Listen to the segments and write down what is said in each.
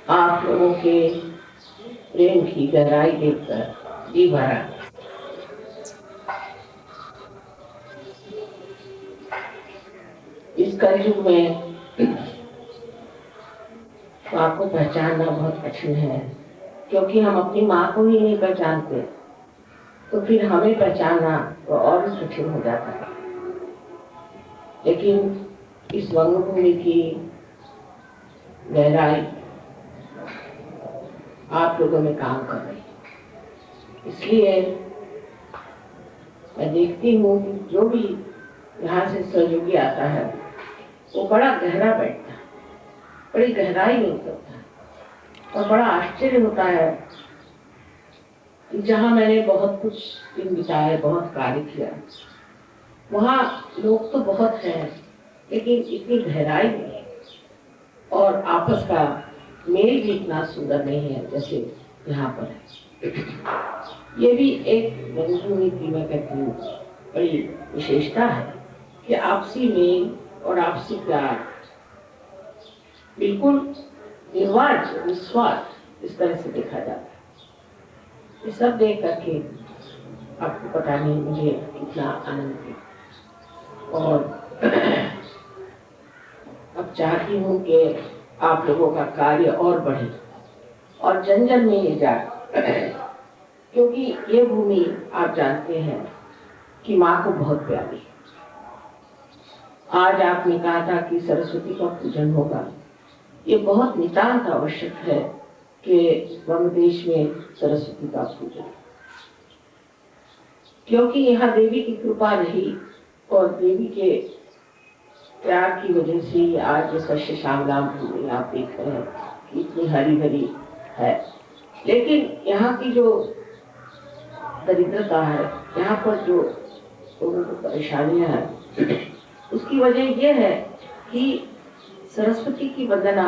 आप लोगों के प्रेम की गहराई देखकर जी भरा। इस कलयुग में माँ को पहचानना बहुत कठिन है, क्योंकि हम अपनी माँ को ही नहीं पहचानते, तो फिर हमें पहचानना तो और भी कठिन हो जाता है। लेकिन इस वंगभूमि की गहराई आप लोगों में काम कर रही है। इसलिए मैं देखती हूँ कि जो भी यहाँ से सहयोगी आता है वो बड़ा गहरा बैठता है, बड़ी गहराई में उतरता है और बड़ा आश्चर्य होता है कि जहाँ मैंने बहुत कुछ दिन बिताए, बहुत कार्य किया, वहाँ लोग तो बहुत हैं, लेकिन इतनी गहराई नहीं है और आपस का मेल भी इतना सुंदर नहीं है जैसे यहाँ पर है। ये भी एक वंगभूमि की मैं कहती हूँ बड़ी विशेषता है कि आपसी मेल और आपसी प्यार बिल्कुल निर्वाण निस्वार्थ इस तरह से देखा जाता है। ये सब देख करके आपको पता नहीं मुझे कितना आनंद है। और अब चाहती हूँ कि आप लोगों का कार्य और बढ़े और जन जन में ये जाए, क्योंकि ये भूमि आप जानते हैं कि माँ को बहुत प्यारी है। आज आपने कहा था कि सरस्वती का पूजन होगा, ये बहुत नितांत आवश्यक है कि वंग देश में सरस्वती का पूजन, क्योंकि यहाँ देवी की कृपा रही और देवी के प्यार की वजह से आज ये सस्य श्यामलाम भूमि आप देख रहे हैं कि इतनी हरी भरी है। लेकिन यहाँ की जो दरिद्रता है, यहाँ पर जो लोगों को परेशानियां हैं, उसकी वजह यह है कि सरस्वती की वंदना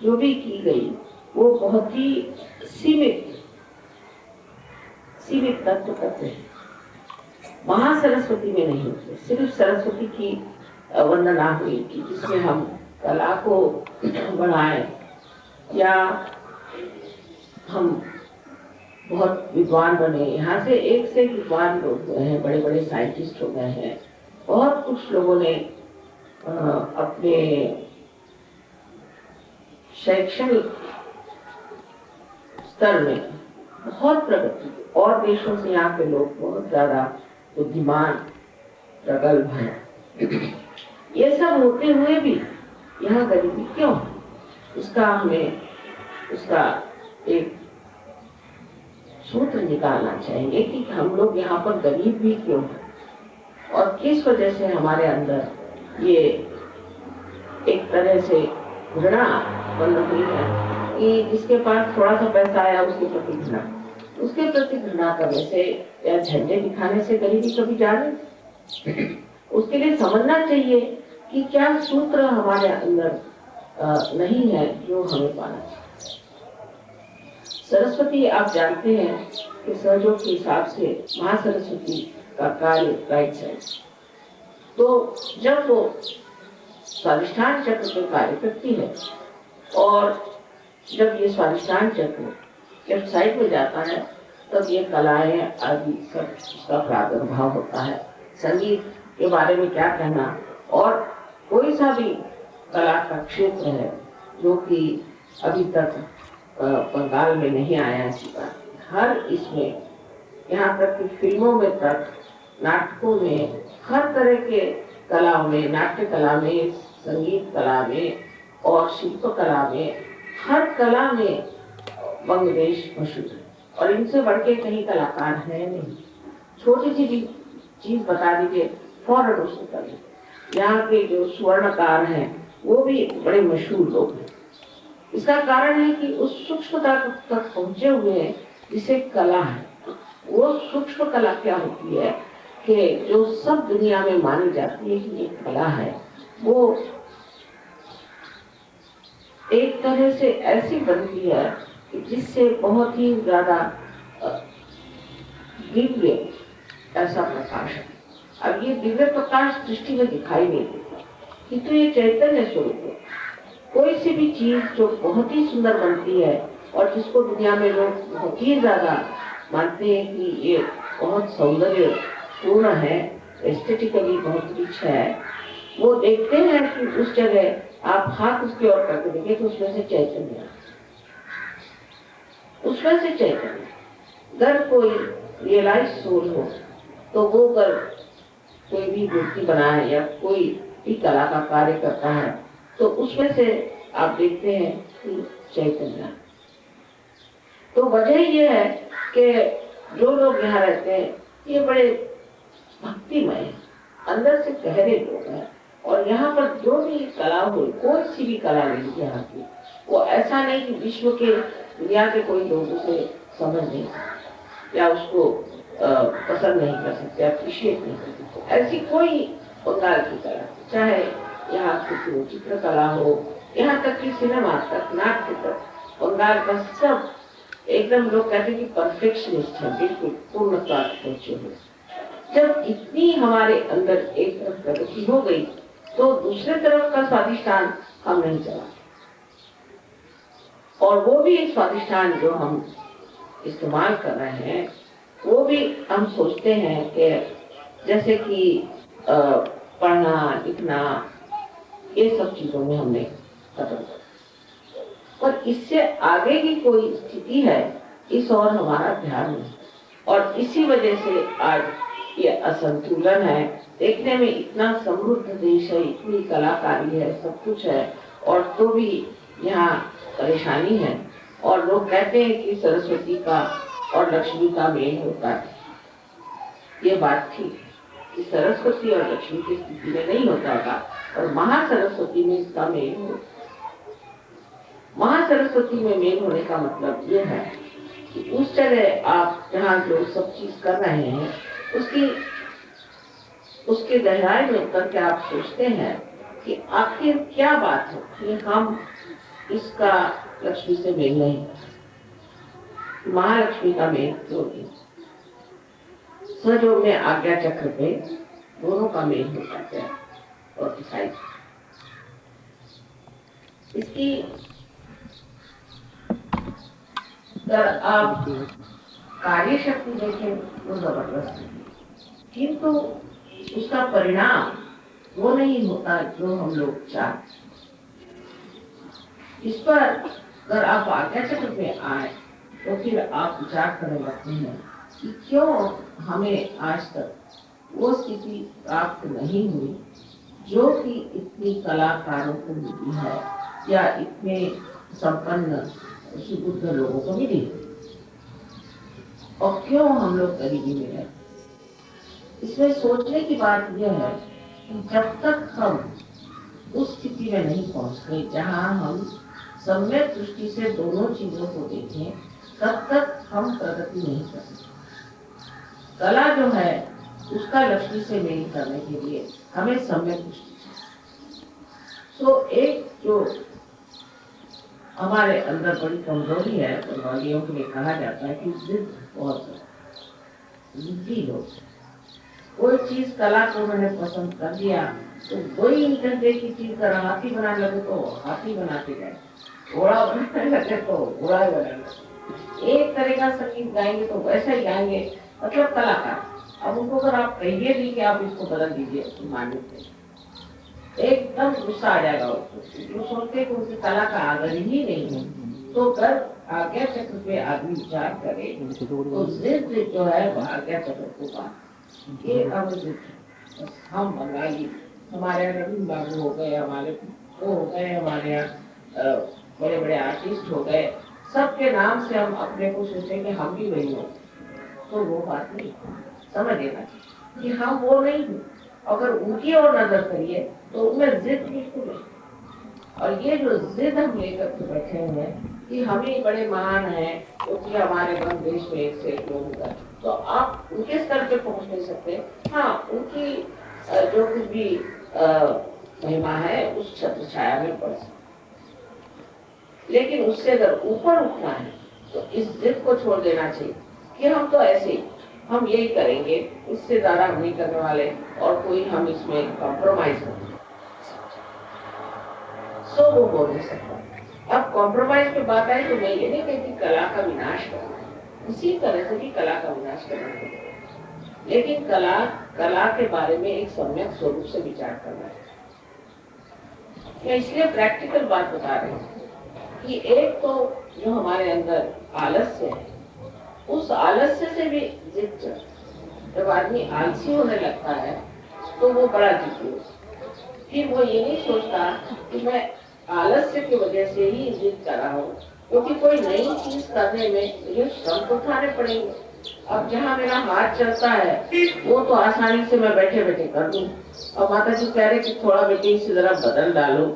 जो भी की गई वो बहुत ही सीमित तत्व करते हैं। महासरस्वती में नहीं, सिर्फ सरस्वती की वंदना हुई कि जिसमें हम कला को बढ़ाएं या हम बहुत विद्वान बने। यहाँ से एक से विद्वान लोग हुए हैं, बड़े बड़े साइंटिस्ट हो गए हैं, बहुत कुछ लोगों ने अपने शैक्षणिक स्तर में बहुत प्रगति, और देशों से यहाँ के लोग बहुत ज्यादा बुद्धिमान प्रगल्भ हैं। ये सब होते हुए भी यहाँ गरीबी क्यों है, उसका हमें उसका एक सूत्र निकालना चाहिए कि हम लोग यहाँ पर गरीब भी क्यों हैं और किस वजह से हमारे अंदर ये एक तरह से घृणा बन गई है कि जिसके पास थोड़ा सा पैसा आया उसके प्रति घृणा करने से या झंडे दिखाने से गरीबी कभी जा रही। उसके लिए समझना चाहिए कि क्या सूत्र हमारे अंदर नहीं है जो हमें पाना चाहिए। सरस्वती आप जानते हैं कि सहयोग के हिसाब से महासरस्वती का कार्य राइट साइड, तो जब वो स्वादिष्ठान चक्र पे कार्य करती है और जब ये स्वादिष्ठान चक्र लेफ्ट साइड में जाता है तब ये कलाएं आदि सब उसका प्रादुर्भाव होता है। संगीत के बारे में क्या कहना, और कोई सा भी कला का क्षेत्र है जो कि अभी तक बंगाल में नहीं आया ऐसी बात, हर इसमें यहाँ तक कि फिल्मों में तक, नाटकों में, हर तरह के कलाओं में, नाट्य कला में, संगीत कला में और शिल्प कला में, हर कला में बांग्लादेश मशहूर है और इनसे बढ़ के कहीं कलाकार है नहीं। छोटी सी भी चीज बता दीजिए फौरन उसको कर दीजिए। यहाँ के जो स्वर्णकार हैं वो भी बड़े मशहूर लोग हैं। इसका कारण है कि उस सूक्ष्मता तक पहुंचे हुए हैं जिसे कला है। वो सूक्ष्म कला क्या होती है कि जो सब दुनिया में मानी जाती है कि ये कला है, वो एक तरह से ऐसी बनती है कि जिससे बहुत ही ज्यादा दिव्य ऐसा प्रकाश है। अब ये दिव्य प्रकाश दृष्टि में दिखाई नहीं देता, किंतु ये चैतन्य स्वरूप है। कोई सी भी चीज जो बहुत ही सुंदर बनती है और जिसको दुनिया में लोग बहुत ही ज्यादा मानते हैं कि ये बहुत सौंदर्य पूर्ण है, एस्थेटिकली बहुत रिच है, वो देखते हैं कि उस जगह आप हाथ उसकी ओर करके देखें तो उसमें से चैतन्य, उसमें से चैतन्य। अगर कोई रियलाइज सोल हो तो वो अगर कोई भी मूर्ति बनाए या कोई भी कला का कार्य करता है तो उसमें से आप देखते हैं कि चैतन्य। तो वजह ये है कि जो लोग यहाँ रहते हैं ये बड़े भक्तिमय हैं, अंदर से गहरे लोग हैं, और यहाँ पर जो भी कला हो, कोई सी भी कला नहीं यहाँ की, वो ऐसा नहीं कि विश्व के दुनिया के कोई लोग उसे समझ नहीं सकते या उसको पसंद नहीं कर सकते, अप्रिशिएट नहीं कर सकते। ऐसी कोई बंगाल की कला, चाहे यहाँ की चित्रकला हो, यहाँ तक कि सिनेमा तक, नाट्य तक, बंगाल का सब एकदम लोग कहते हैं कि परफेक्शनिस्ट है, बिल्कुल पूर्णता पहुंचे हुए। जब इतनी हमारे अंदर एक तरफ प्रगति हो गई तो दूसरे तरफ का स्वादिष्टान हम नहीं चला, और वो भी स्वादिष्टान जो हम इस्तेमाल कर रहे हैं वो भी हम सोचते हैं कि जैसे कि पढ़ना लिखना ये सब चीजों में हमने खत्म कर, और इससे आगे की कोई स्थिति है इस और हमारा ध्यान नहीं, और इसी वजह से आज ये असंतुलन है। देखने में इतना समृद्ध देश है, इतनी कलाकारी है, सब कुछ है, और तो भी यहाँ परेशानी है। और लोग कहते हैं कि सरस्वती का और लक्ष्मी का मेल होता है। ये बात थी कि सरस्वती और लक्ष्मी की स्थिति में नहीं होता था, और महासरस्वती में इसका मेल हो। महासरस्वती में मेल होने का मतलब ये है कि उस जगह आप जहाँ जो सब चीज कर रहे हैं उसके गहराई में उतर के आप सोचते हैं कि आखिर क्या बात है कि हम इसका लक्ष्मी से मेल नहीं, महालक्ष्मी का मेल क्यों नहीं। स्वयोग में आज्ञा चक्र पे दोनों का मेल होता है, और दिखाई इसकी अगर आप कार्य शक्ति देखें तो जबरदस्त है, किंतु उसका परिणाम वो नहीं होता जो हम लोग चाहते। इस पर अगर आप आज्ञा चक्र पे आए तो फिर आप विचार करने लगते हैं कि क्यों हमें आज तक वो स्थिति प्राप्त नहीं हुई जो कि इतनी कलाकारों को मिली है या इतने संपन्न सुबुद्ध लोगों को मिली, और क्यों हम लोग गरीबी में रहे। इसमें सोचने की बात यह है कि जब तक हम उस स्थिति में नहीं पहुंच गए जहां हम सम्यक दृष्टि से दोनों चीजों को देखें, तब तक हम प्रगति नहीं कर सकते। कला जो है उसका लक्ष्मी से मेल करने के लिए हमें सम्यक दृष्टि चाहिए। तो एक जो हमारे अंदर बड़ी कमजोरी है, बंगालियों के लिए कहा जाता है कि जिद बहुत जिद्दी लोग, कोई चीज कला को उन्होंने पसंद कर दिया तो वही घंटे की चीज का हाथी बनाने लगे तो हाथी बनाते गए, घोड़ा बनाने लगे तो घोड़ा बनाने लगे, एक तरह का संगीत गाएंगे तो वैसा ही गाएंगे, मतलब कलाकार। अब उनको अगर आप कहिए भी कि आप इसको बदल दीजिए तो मानते एकदम गुस्सा आ जाएगा उसको, जो सोचते कि उनकी कला का आदर ही नहीं है। तो अगर आज्ञा चक्र पे आदमी विचार करे तो जिद जो है वो आज्ञा चक्र को बात, ये हम बंगाली, हमारे यहाँ रविंद्र बाबू हो गए, हमारे वो हो गए, हमारे यहाँ बड़े बड़े आर्टिस्ट हो गए, सबके नाम से हम अपने को सोचें कि हम भी वही हो, तो वो बात नहीं। समझ लेना कि हम वो नहीं हैं। अगर उनकी ओर नजर करिए तो उनमें जिद बिल्कुल नहीं, और ये जो जिद हम लेकर के बैठे हुए हैं कि हम ही बड़े महान हैं क्योंकि हमारे बंग देश में एक से एक लोग हैं, तो आप उनके स्तर पे पहुंच नहीं सकते। हाँ, उनकी जो कुछ भी महिमा है उस छत्र छाया में पड़ सकते, लेकिन उससे अगर ऊपर उठना है तो इस जिद को छोड़ देना चाहिए कि हम तो ऐसे हम यही करेंगे, इससे ज्यादा हम नहीं करने वाले, और कोई हम इसमें कॉम्प्रोमाइज नहीं। सो वो हो नहीं सकता। अब कॉम्प्रोमाइज पे बात आए तो मैं ये नहीं कहती कला का विनाश करना, इसी तरह से भी कला का विनाश करना है, लेकिन कला के बारे में एक सम्यक स्वरूप से विचार करना है। मैं इसलिए प्रैक्टिकल बात बता रही हूँ कि एक तो जो हमारे अंदर आलस्य है, उस आलस्य से भी जिद, जब आदमी आलसी होने लगता है तो वो बड़ा जिद्दी होता है। फिर वो ये नहीं सोचता कि मैं आलस्य की वजह से ही जिद कर रहा हूँ, क्योंकि कोई नई चीज करने में मुझे श्रम तो उठाने पड़ेंगे। अब जहाँ मेरा हाथ चलता है वो तो आसानी से मैं बैठे बैठे कर दूं। और माता जी कह रहे कि थोड़ा बेटे इसे जरा बदल डालो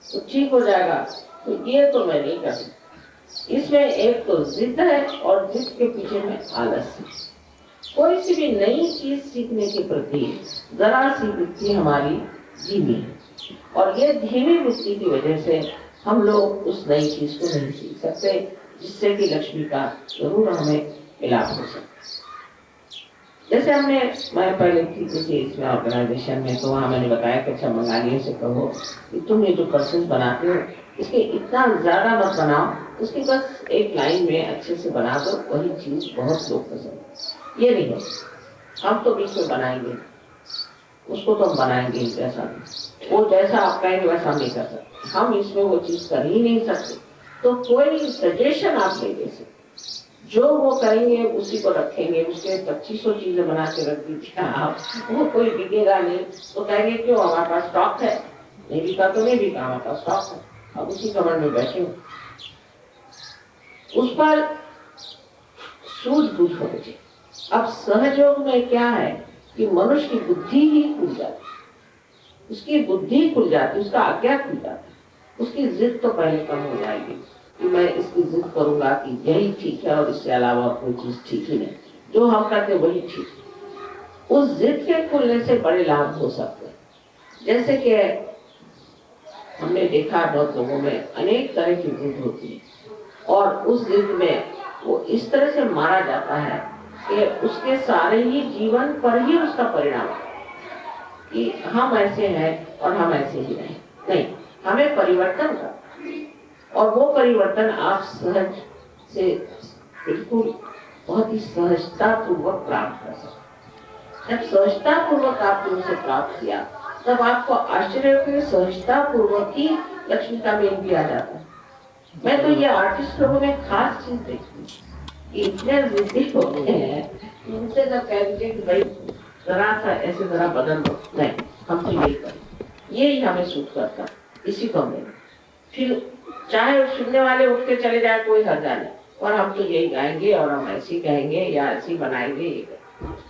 तो ठीक हो जाएगा, तो ये तो मैं नहीं कर। इसमें एक तो जिद है और जिद के पीछे में आलस्य। कोई सी भी नई चीज सीखने के प्रति जरा सी वृत्ति हमारी धीमी है, और ये धीमी वृत्ति की वजह से हम लोग उस नई चीज को नहीं सीख सकते, जिससे कि लक्ष्मी का जरूर हमें मिलाप हो सकता। जैसे मैं पहले थी किसी इसमें ऑर्गेनाइजेशन में, तो वहाँ मैंने बताया कि अच्छा बंगालियों से कहो कि तुम ये जो पर्सेस बनाते हो इसके इतना ज्यादा मत बनाओ, उसकी बस एक लाइन में अच्छे से बना दो, वही चीज बहुत लोग पसंद। ये नहीं हो, हम तो बीच में बनाएंगे, उसको तो हम बनाएंगे जैसा भी, वो जैसा आप कहेंगे वैसा हम नहीं कर सकते, हम इसमें वो चीज कर ही नहीं सकते। तो कोई सजेशन आप नहीं दे सकते, जो वो करेंगे उसी को रखेंगे। उसके 2500 चीजें बना के रख दीजिए आप, वो कोई बिकेगा नहीं, तो कहेंगे क्यों, हमारे पास स्टॉक है, नहीं बिका तो नहीं बिका, हमारे पास स्टॉक है, अब उसी कमर में बैठे हो। उस पर सूझबूझ होनी चाहिए। अब सहयोग में क्या है कि मनुष्य की बुद्धि ही खुल जाती, उसकी बुद्धि खुल जाती, उसका आज्ञा खुल जाती, उसकी जिद तो पहले कम हो जाएगी कि मैं इसकी जिद करूंगा कि यही ठीक है और इससे अलावा कोई चीज ठीक ही नहीं, जो हम करते वही ठीक। उस जिद के खुलने से बड़े लाभ हो सकते हैं। जैसे कि हमने देखा बहुत लोगों में अनेक तरह की जिद होती है, और उस जिद में वो इस तरह से मारा जाता है कि उसके सारे ही जीवन पर ही उसका परिणाम है कि हम ऐसे हैं और हम ऐसे ही नहीं, हमें परिवर्तन का, और वो परिवर्तन आप सहज से बिल्कुल बहुत ही सहजता पूर्वक प्राप्त कर सकते। जब सहजता पूर्वक आपने उसे प्राप्त किया तब आपको आश्चर्य के सहजता पूर्वक ही लक्ष्मी का मेल भी आ जाता है। मैं तो ये आर्टिस्ट लोगों में खास चीज देखती कि इतने जिद्दी होते हैं, उनसे जब कह दीजिए कि भाई जरा सा ऐसे जरा बदल दो, नहीं हम तो यही करें, यही हमें सूट करता, इसी को हमें, फिर चाहे सुनने वाले उठ के चले जाए कोई हर्जा नहीं, और हम तो यही गाएंगे और हम ऐसी कहेंगे या ऐसी बनाएंगे, ये करेंगे।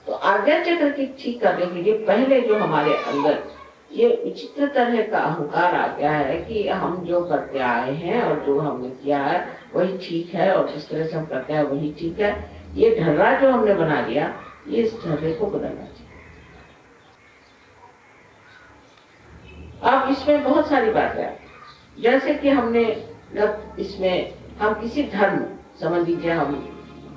तो आज्ञा चक्र की ठीक करने के लिए पहले जो हमारे अंदर ये विचित्र तरह का अहंकार आ गया है कि हम जो करते आए हैं और जो हमने किया है वही ठीक है, और जिस तरह से हम करते हैं वही ठीक है, ये ढर्रा जो हमने बना लिया, ये इस ढर्रे को बदलना चाहिए। अब इसमें बहुत सारी बातें हैं, जैसे कि हमने जब इसमें हम किसी धर्म, समझ लीजिए हम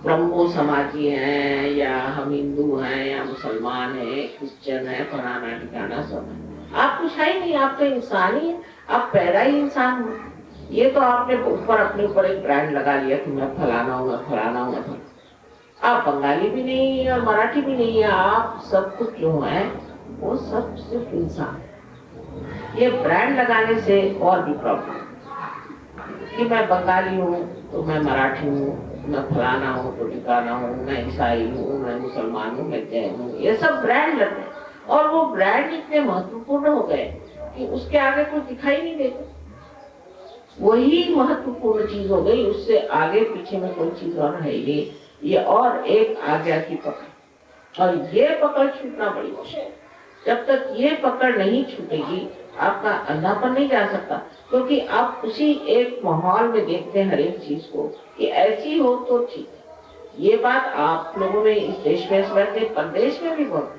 ब्रह्मो समाजी हैं या हम हिंदू हैं या मुसलमान हैं, क्रिश्चियन है, फलाना ठिकाना सब है, आप कुछ है ही नहीं, आप तो इंसान ही है, आप पैदा ही इंसान हो। ये तो आपने ऊपर अपने ऊपर एक ब्रांड लगा लिया कि मैं फलाना हूँ, मैं फलाना हूँ, मैं। आप बंगाली भी नहीं और मराठी भी नहीं है, आप सब कुछ जो है वो सब सिर्फ इंसान। ये ब्रांड लगाने से और भी प्रॉब्लम कि मैं बंगाली हूँ तो मैं मराठी हूँ, मैं फलाना हूँ तो ठिकाना हूँ, मैं ईसाई हूँ, मैं मुसलमान हूँ, मैं जैन हूँ, ये सब ब्रांड लगते हैं। और वो ब्रांड इतने महत्वपूर्ण हो गए कि उसके आगे कुछ दिखाई नहीं देते, वही महत्वपूर्ण चीज हो गई, उससे आगे पीछे में कोई चीज और है ही नहीं। ये और एक आज्ञा की पकड़, और ये पकड़ छूटना बड़ी मुश्किल। जब तक ये पकड़ नहीं छूटेगी आपका अंधापन नहीं जा सकता, क्योंकि आप उसी एक माहौल में देखते हैं हर एक चीज को कि ऐसी हो तो ठीक है। ये बात आप लोगों में इस देश में समझते, परदेश में भी बहुत,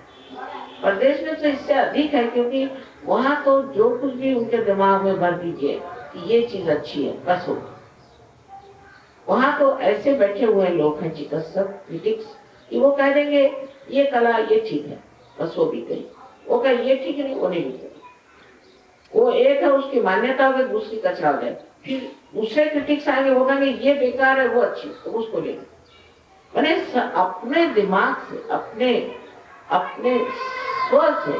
परदेश में तो इससे अधिक है, क्योंकि वहां तो जो कुछ भी उनके दिमाग में भर दीजिए कि ये चीज अच्छी है बस हो। वहां तो ऐसे बैठे हुए लोग हैं चिकित्सक, क्रिटिक्स, कि वो कह देंगे ये कला ये ठीक है, बस वो भी गई, वो कहे ये ठीक नहीं, वो नहीं भी गई। वो एक है उसकी मान्यता हो गई, दूसरी कचरा हो जाए, फिर दूसरे क्रिटिक्स आएंगे, वो कहेंगे ये बेकार है वो अच्छी, तो उसको ले लो। मैंने अपने दिमाग से, अपने अपने स्व से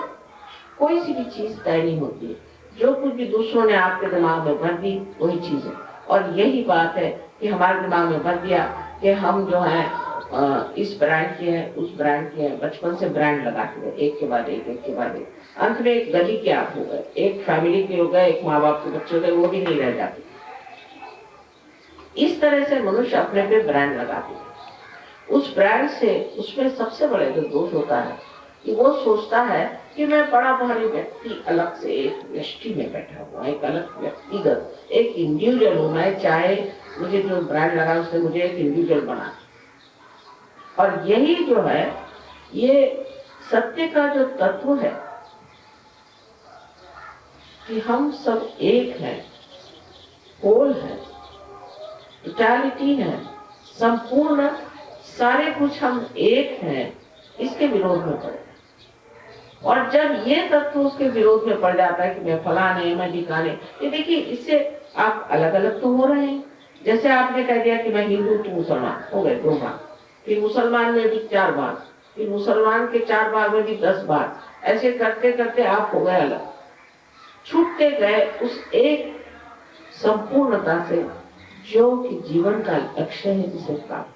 कोई सी भी चीज तय नहीं होती है। जो कुछ भी दूसरों ने आपके दिमाग में भर दी वही चीज है। और यही बात है कि हमारे दिमाग में भर दिया कि हम जो है इस ब्रांड के हैं, उस ब्रांड के हैं, बचपन से ब्रांड लगाते गए, एक के बाद एक के बाद एक, अंत में एक गली के आप हो गए, एक फैमिली के हो गए, एक माँ बाप के बच्चे हो गए, वो भी नहीं रह जाते। इस तरह से मनुष्य अपने पे ब्रांड लगाते हैं। उस ब्रांड से उसमें सबसे बड़ा जो दोष होता है कि वो सोचता है कि मैं बड़ा भारी व्यक्ति अलग से एक व्यष्टि में बैठा हुआ, एक अलग व्यक्तिगत, एक इंडिविजुअल हूं मैं, चाहे मुझे जो ब्रांड लगा उसने मुझे एक इंडिविजुअल बना। और यही जो है ये सत्य का जो तत्व है कि हम सब एक हैं, होल है, टोटलिटी है, संपूर्ण सारे कुछ हम एक हैं, इसके विरोध में पड़े। और जब ये तत्व उसके विरोध में पड़ जाता है कि मैं फलाने, मैं ढिकाने, ये देखिए इससे आप अलग अलग तो हो रहे हैं। जैसे आपने कह दिया कि मैं हिंदू तू मुसलमान, हो गए 2 भाग, फिर मुसलमान में भी 4 भाग, फिर मुसलमान के 4 भाग में भी 10 भाग, ऐसे करते करते आप हो गए अलग, छूटते गए उस एक संपूर्णता से जो कि जीवन का लक्ष्य है जिसे प्राप्त।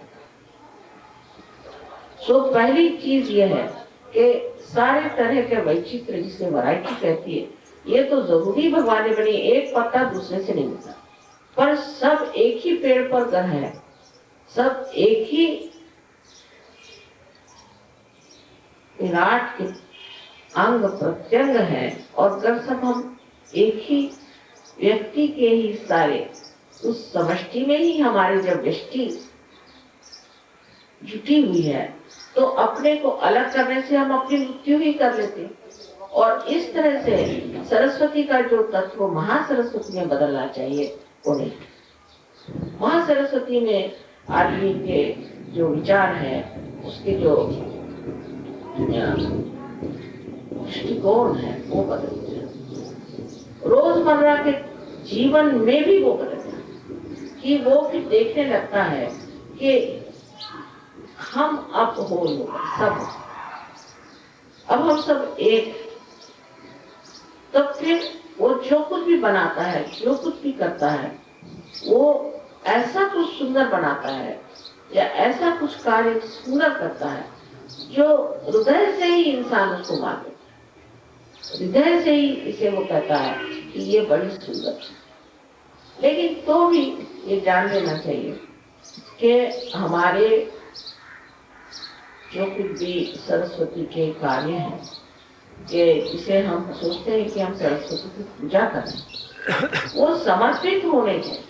सो पहली चीज ये है कि सारे तरह के वैचित्र जिसे वैरायटी कहती है, ये तो जरूरी भगवान ने बनी, एक पत्ता दूसरे से नहीं मिलता, पर सब एक ही पेड़ पर घर है, सब एक ही विराट के अंग प्रत्यंग है, और अगर सब हम एक ही व्यक्ति के ही सारे उस समष्टि में ही हमारी जब दृष्टि जुटी हुई है तो अपने को अलग करने से हम अपनी मृत्यु ही कर लेते हैं। और इस तरह से सरस्वती का जो तत्व महासरस्वती में बदलना चाहिए वो नहीं। महासरस्वती में आदमी के जो विचार है, उसके जो दृष्टिकोण है वो बदलते हैं, रोजमर्रा के जीवन में भी वो बदलता है कि वो भी देखने लगता है कि हम अब हो सब, अब हम सब एक, तब फिर वो जो कुछ भी बनाता है, जो कुछ भी करता है, वो ऐसा कुछ सुंदर बनाता है या ऐसा कुछ कार्य सुंदर करता है जो हृदय से ही इंसान उसको मान लेता है, हृदय से ही इसे वो कहता है कि ये बड़ी सुंदर है। लेकिन तो भी ये जान लेना चाहिए कि हमारे जो कुछ भी सरस्वती के कार्य हैं, कि जिसे हम सोचते हैं कि हम सरस्वती की पूजा करें, वो समर्पित होने चाहिए।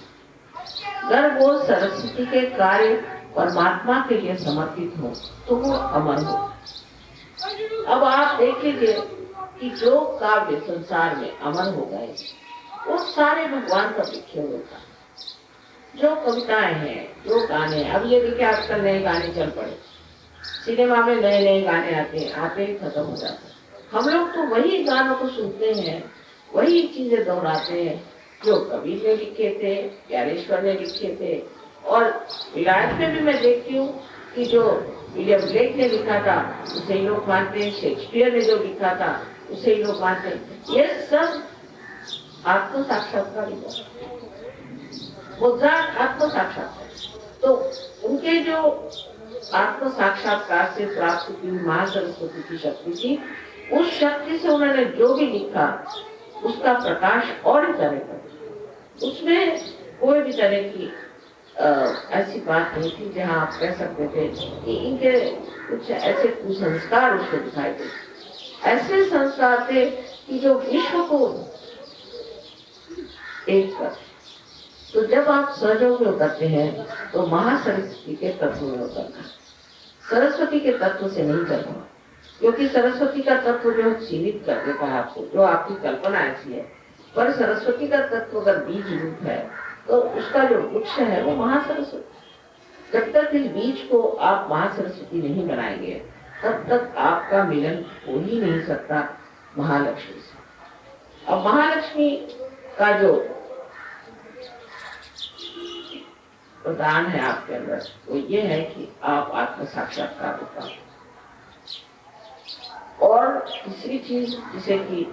अगर वो सरस्वती के कार्य परमात्मा के लिए समर्पित हो तो वो अमर हो। अब आप देख लीजिए कि जो काव्य संसार में अमर हो गए वो सारे भगवान का लिखे हुए था। जो कविताएं हैं, जो गाने, अब ये देखिए आजकल नए गाने चल पड़े, सिनेमा में नए नए गाने आते ही खत्म हो जाते हैं। हम लोग तो वही गानों को सुनते हैं, वही चीजें दोहराते हैं जो कबीर ने लिखे थे, ज्ञानेश्वर ने लिखे थे। और विलायत में भी मैं देखती हूँ कि जो विलियम ब्लेक ने लिखा था उसे ही लोग मानते हैं, शेक्सपियर ने जो लिखा था उसे ही लोग मानते हैं। ये सब आत्म साक्षात्कार, मुद्राक आत्म साक्षात्कार। तो उनके जो आत्म साक्षात्कार से प्राप्त की माँ सरस्वती की शक्ति थी, उस शक्ति से उन्होंने जो भी लिखा उसका प्रकाश और तरह का, उसमें कोई भी तरह की ऐसी बात नहीं थी जहाँ आप कह सकते थे कि इनके कुछ ऐसे कुसंस्कार उसको दिखाई दे। ऐसे संस्कार थे कि जो विश्व को एक कर। तो जब आप सहयोग में उतरते हैं तो महासरस्वती के तत्व में उतरना, सरस्वती के तत्व से नहीं करना, क्योंकि सरस्वती का तत्व जो सीमित कर देता है आपको, जो आपकी कल्पना ऐसी है। पर सरस्वती का तत्व अगर बीज रूप है तो उसका जो वृक्ष है वो महासरस्वती। जब तक इस बीज को आप महासरस्वती नहीं बनाएंगे तब तक आपका मिलन हो ही नहीं सकता महालक्ष्मी से। अब महालक्ष्मी का जो प्रदान है आपके अंदर वो ये है कि आप आत्म साक्षात्कार होता है। और तीसरी चीज जिसे कि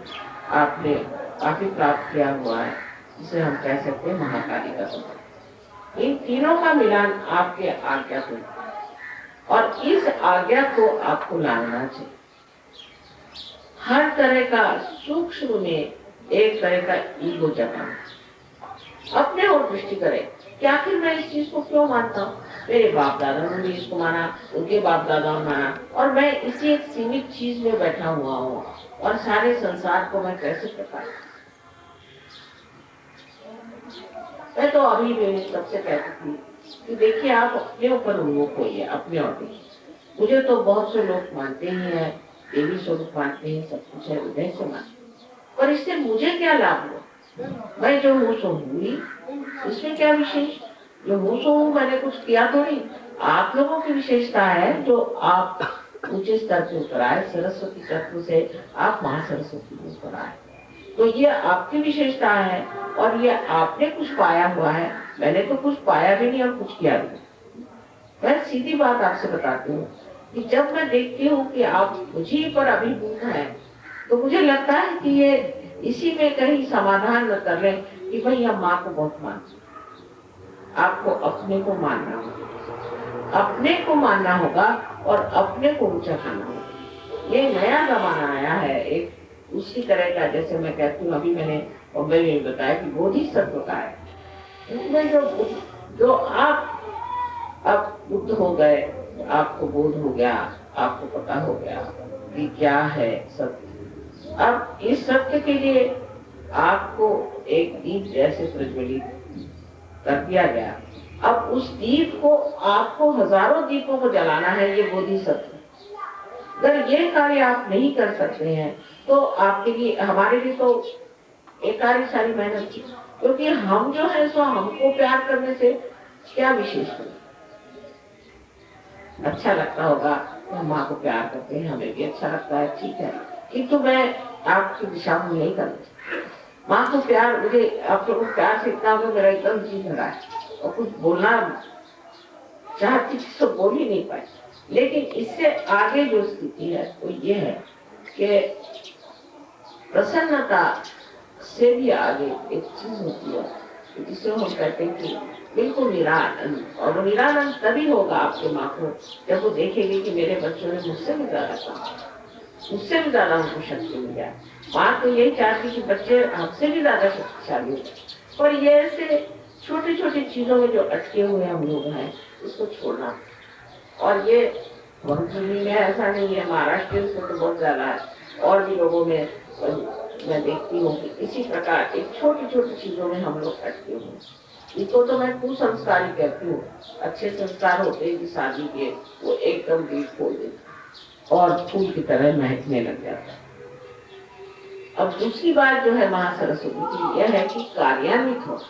आपने काफी प्राप्त किया हुआ है, जिसे हम कह सकते हैं महाकाली का संबंध। इन तीनों का मिलान आपके आज्ञा को, और इस आज्ञा को आपको लाना चाहिए। हर तरह का सूक्ष्म में एक तरह का ईगो जगाना, अपने और दृष्टि करें कि आखिर मैं इस चीज को क्यों मानता हूँ। मेरे बाप दादा ने भी इसको माना, उनके बाप दादा ने माना, और मैं इसी एक सीमित चीज में बैठा हुआ हूँ, और सारे संसार को मैं कैसे प्रकाश। मैं तो अभी भी सबसे कहती थी कि देखिए आप अपने ऊपर उन्मुख होइए, अपने और देखिए। मुझे तो बहुत से लोग मानते ही है, देवी स्वरूप मानते हैं, सब कुछ है, हृदय से मानते, पर इससे मुझे क्या लाभ हुआ? मैं जो हूँ सो हूँ ही, इसमें क्या विशेष? जो हूँ सो हूँ, मैंने कुछ किया थोड़ी। आप लोगों की विशेषता है जो आप ऊंचे स्तर पे उतर आए, सरस्वती तत्व से आप महासरस्वती में उतर आए, तो ये आपकी विशेषता है, और ये आपने कुछ पाया हुआ है। मैंने तो कुछ पाया भी नहीं और कुछ किया भी नहीं। मैं सीधी बात आपसे बताती हूँ कि जब मैं देखती हूँ कि आप मुझी पर अभिभूत हैं, तो मुझे लगता है कि ये इसी में कहीं समाधान न कर ले कि भाई हम माँ को बहुत मानते। आपको अपने को मानना होगा, अपने को मानना होगा और अपने को ऊंचा करना होगा। ये नया जमाना आया है एक उसी तरह का, जैसे मैं कहती हूँ, अभी मैंने बॉम्बे में बताया कि बोधिसत्व का है। उसमें जो आप अब बुद्ध हो गए, आपको बोध हो गया, आपको पता हो गया कि क्या है सत्य। अब इस सत्य के लिए आपको एक दीप जैसे प्रज्वलित कर दिया गया। अब उस दीप को आपको हजारों दीपों को जलाना है, ये बोधिसत्व। अगर ये कार्य आप नहीं कर सकते हैं तो आपके लिए, हमारे लिए तो एक कार्य सारी मेहनत की, क्योंकि हम जो है सो हमको प्यार करने से क्या विशेष है। अच्छा लगता होगा, हम माँ को प्यार करते हैं, हमें भी अच्छा लगता है, ठीक है, किंतु मैं आपकी दिशा में नहीं करती। माँ को प्यार, मुझे आप लोगों को प्यार से इतना हो, मेरा एकदम जी भरा है, और कुछ बोलना चाहती थी तो बोल ही नहीं पाई। लेकिन इससे आगे जो स्थिति है वो ये है कि प्रसन्नता से भी आगे एक चीज होती है जिसे हम कहते हैं कि बिल्कुल निरानंद। और वो निरानंद तभी होगा आपके माँ को जब वो देखेगी कि मेरे बच्चों ने मुझसे भी ज्यादा काम, मुझसे भी ज्यादा उनको शक्ति मिल जाए। माँ तो यही चाहती कि बच्चे हमसे भी ज्यादा शक्तिशाली हो, पर ये ऐसे छोटी छोटी चीजों में जो अटके हुए हम लोग हैं इसको छोड़ना। और ये वंशनी में ऐसा नहीं है, महाराष्ट्र में तो बहुत ज्यादा है, और भी लोगों में मैं देखती हूँ कि इसी प्रकार एक छोटी छोटी चीजों में हम लोग अटके हुए। इसको तो मैं कुसंस्कारी कहती हूँ। अच्छे संस्कार होते हैं कि शादी के, वो एकदम दिल खोल देते और फूल की तरह महकने लग जाता है। अब दूसरी बात जो है महासरस्वती की यह है कि कार्यान्वित हो।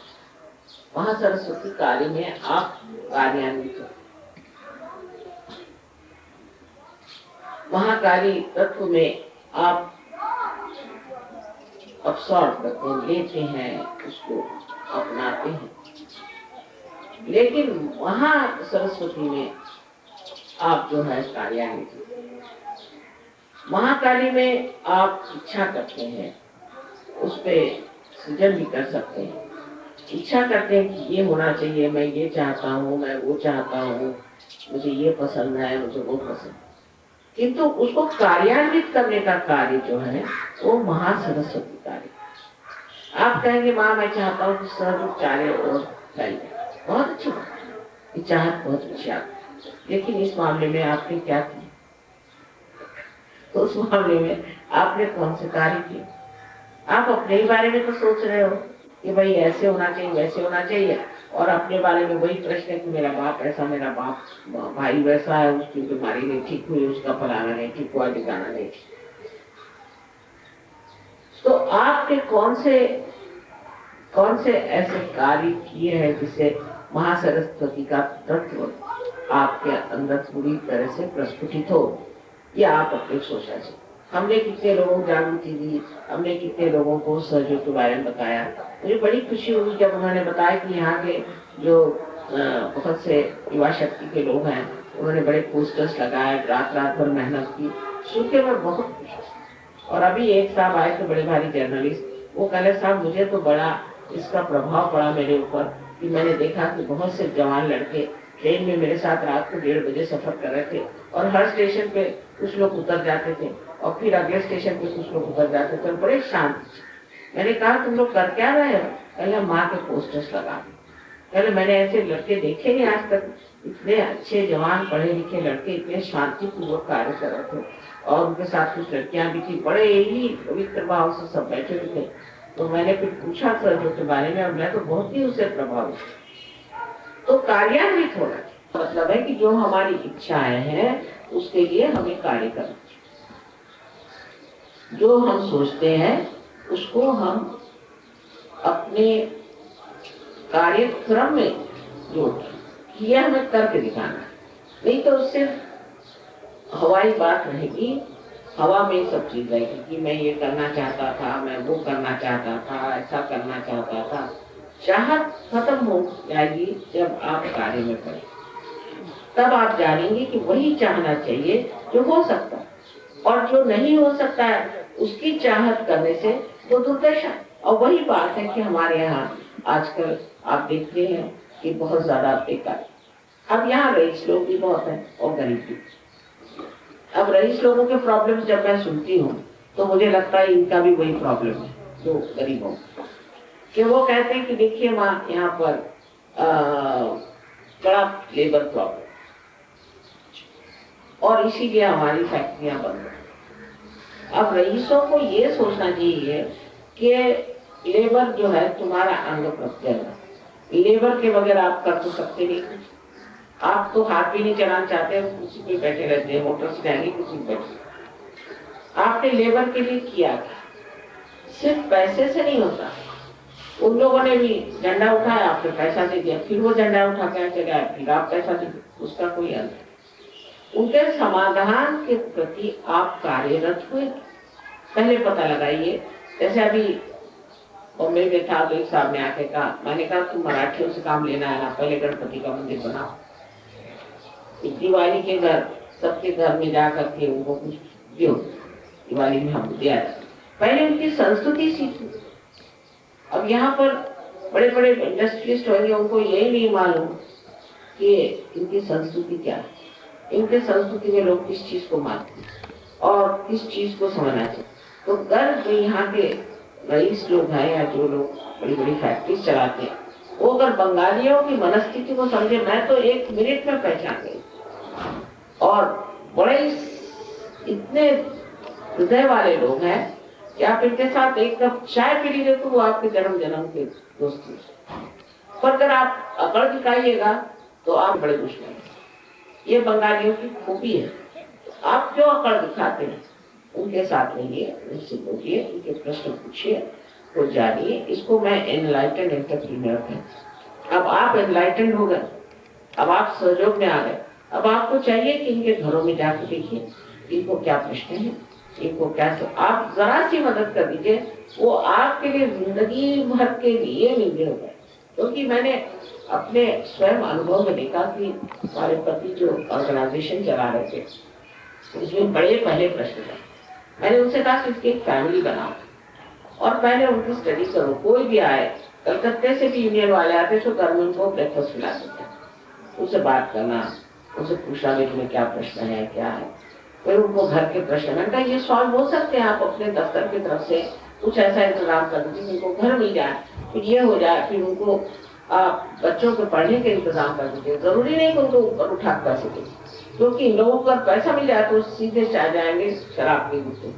महासरस्वती कार्य में आप कार्यान्वित हो। महाकाली तत्व में आप अवसर करते हैं, लेते हैं, उसको अपनाते हैं। लेकिन महासरस्वती में आप जो है कार्यान्वित। महाकाली में आप इच्छा करते हैं, उस पे सृजन भी कर सकते हैं। इच्छा करते हैं कि ये होना चाहिए, मैं ये चाहता हूँ, मैं वो चाहता हूँ, मुझे ये पसंद है, मुझे वो पसंद है। किंतु उसको कार्यान्वित करने का कार्य जो है वो महासरस्वती कार्य। आप कहेंगे माँ मैं चाहता हूँ कि सब चारे और फैल जाए, बहुत अच्छी बात, ये चाहत बहुत अच्छी आप, लेकिन इस मामले में आपने क्या किया? तो उस मामले में आपने कौन से कार्य किए? आप अपने ही बारे में तो सोच रहे हो कि भाई ऐसे होना चाहिए, वैसे होना चाहिए, और अपने बारे में वही प्रश्न है कि मेरा बाप ऐसा, मेरा बाप भाई वैसा है, उसकी बीमारी नहीं ठीक हुई, उसका फलाना नहीं ठीक हुआ, ठिकाना नहीं ठीक। तो आपने कौन से ऐसे कार्य किए हैं जिससे महासरस्वती का तत्व आपके अंदर पूरी तरह से प्रस्फुटित हो? या आप अपने सोचा चाहिए। हमने कितने लोगों को जागृति दी, हमने कितने लोगों को सहयोग के बारे में बताया। मुझे बड़ी खुशी हुई जब उन्होंने बताया कि यहाँ के जो बहुत से युवा शक्ति के लोग हैं, उन्होंने बड़े पोस्टर्स लगाए, रात रात भर मेहनत की। सुन के मैं बहुत खुश। और अभी एक साहब आए थे, बड़े भारी जर्नलिस्ट, वो कह रहे साहब मुझे तो बड़ा इसका प्रभाव पड़ा मेरे ऊपर कि मैंने देखा कि बहुत से जवान लड़के ट्रेन में मेरे साथ रात को 1:30 बजे सफर कर रहे थे और हर स्टेशन पे कुछ लोग उतर जाते थे और फिर अगले स्टेशन पे कुछ लोग उतर जाते थे, बड़े शांत। मैंने कहा तुम लोग कर क्या रहे हो? पहले माँ के पोस्टर्स लगा। पहले मैंने ऐसे लड़के देखे नहीं आज तक, इतने अच्छे जवान पढ़े लिखे लड़के इतने शांतिपूर्वक कार्य कर रहे थे और उनके साथ कुछ लड़कियां भी थी, बड़े ही पवित्र भाव से सब बैठे थे। तो मैंने फिर पूछा सहयोग के बारे में और मैं तो बहुत ही उससे प्रभावित। तो कार्यान्वित होना मतलब है कि जो हमारी इच्छाएं हैं उसके लिए हमें कार्य करना, जो हम सोचते हैं उसको हम अपने कार्यक्रम में जोड़, ये हमें करके दिखाना। नहीं तो सिर्फ हवाई बात रहेगी, हवा में सब चीज रहेगी कि मैं ये करना चाहता था, मैं वो करना चाहता था, ऐसा करना चाहता था। चाहत खत्म हो जाएगी जब आप कार्य में पड़े, तब आप जानेंगे कि वही चाहना चाहिए जो हो सकता है, और जो नहीं हो सकता है उसकी चाहत करने से वो दुर्दशा। और वही बात है कि हमारे यहाँ आजकल आप देखते हैं कि बहुत ज्यादा बेकार। अब यहाँ रईस लोग भी बहुत है और गरीब भी। अब रईस लोगों के प्रॉब्लम्स जब मैं सुनती हूँ तो मुझे लगता है इनका भी वही प्रॉब्लम है जो गरीबों कि वो कहते हैं कि देखिए माँ यहाँ पर बड़ा लेबर प्रॉब्लम और इसीलिए हमारी फैक्ट्रियां बंद है। अब रईसों को ये सोचना चाहिए कि लेबर जो है तुम्हारा अंग प्रत्यंग है, लेबर के बगैर आप कर तो सकते नहीं। आप तो हाथ भी नहीं चलाना चाहते, कुर्सी पे बैठे रहते हैं, मोटर से जाएंगे कुर्सी पे बैठे। आपने लेबर के लिए किया, सिर्फ पैसे से नहीं होता। उन लोगों ने भी झंडा उठाया, आपने पैसा दे दिया, फिर वो झंडा उठा कर चले आए, फिर आप पैसा दे दिया, उसका कोई अंत नहीं। उनके समाधान के प्रति आप कार्यरत हुए, पहले पता लगाइए। जैसे अभी बॉम्बे में था तो एक साहब ने आके कहा, मैंने कहा तुम मराठियों से काम लेना है ना, पहले गणपति का मंदिर बनाओ। दिवाली के घर सबके घर में जाकर के उनको कुछ दो, दिवाली में हमको दिया जाए, पहले उनकी संस्कृति सीखो। अब यहाँ पर बड़े बड़े इंडस्ट्रियलिस्ट होंगे, उनको यही नहीं मालूम कि इनकी संस्कृति क्या है, इनके संस्कृति में लोग किस चीज को मानते हैं और किस चीज को समझना चाहिए। तो गर्व यहाँ के रईस लोग हैं या जो लोग बड़ी बड़ी फैक्ट्री चलाते हैं, वो अगर बंगालियों की मनस्थिति को समझे, मैं तो 1 मिनट में पहचान गई। और बड़े इतने हृदय वाले लोग हैं कि आप इनके साथ एक कप चाय पी लीजिए तो वो आपके जन्म जन्म के दोस्त हैं, पर अगर आप अकड़ दिखाइएगा तो आप बड़े दुश्मन हैं। ये बंगालियों की खूबी है। आप जो अकड़ दिखाते हैं उनके साथ रहिए, उनसे बोलिए, उनके प्रश्न पूछिए, तो जानिए। इसको मैं एनलाइटेंड एंटरप्रेन्योर कहती हूँ। अब आप एनलाइटेंड हो गए, अब आप सहयोग में आ गए, अब आपको चाहिए कि इनके घरों में जाकर देखिए इनको क्या प्रश्न है, इनको क्या आप जरा सी मदद कर दीजिए, वो आपके लिए जिंदगी भर के लिए मिलने हो गए। क्योंकि मैंने अपने स्वयं अनुभव में देखा कि हमारे पति जो ऑर्गेनाइजेशन चला रहे थे उसमें बड़े पहले प्रश्न थे। मैंने उनसे कहा कि इसकी एक फैमिली बनाओ और पहले उनकी स्टडी करो। कोई भी आए, कलकत्ते से भी यूनियन वाले आते तो घर में उनको ब्रेकफास्ट खिलाते थे, उनसे बात करना, उनसे पूछना कि तुम्हें क्या प्रश्न है, क्या है, फिर उनको घर के प्रश्न। मैंने कहा ये सॉल्व हो सकते हैं, आप अपने दफ्तर की तरफ से कुछ ऐसा इंतजाम कर दीजिए उनको घर मिल जाए, फिर ये हो जाए, फिर उनको बच्चों के पढ़ने के इंतजाम कर दीजिए। जरूरी नहीं कि उनको ऊपर उठा कर सके, क्योंकि इन लोगों को पैसा मिल जाए तो सीधे चाह जाएंगे शराब के गुस्से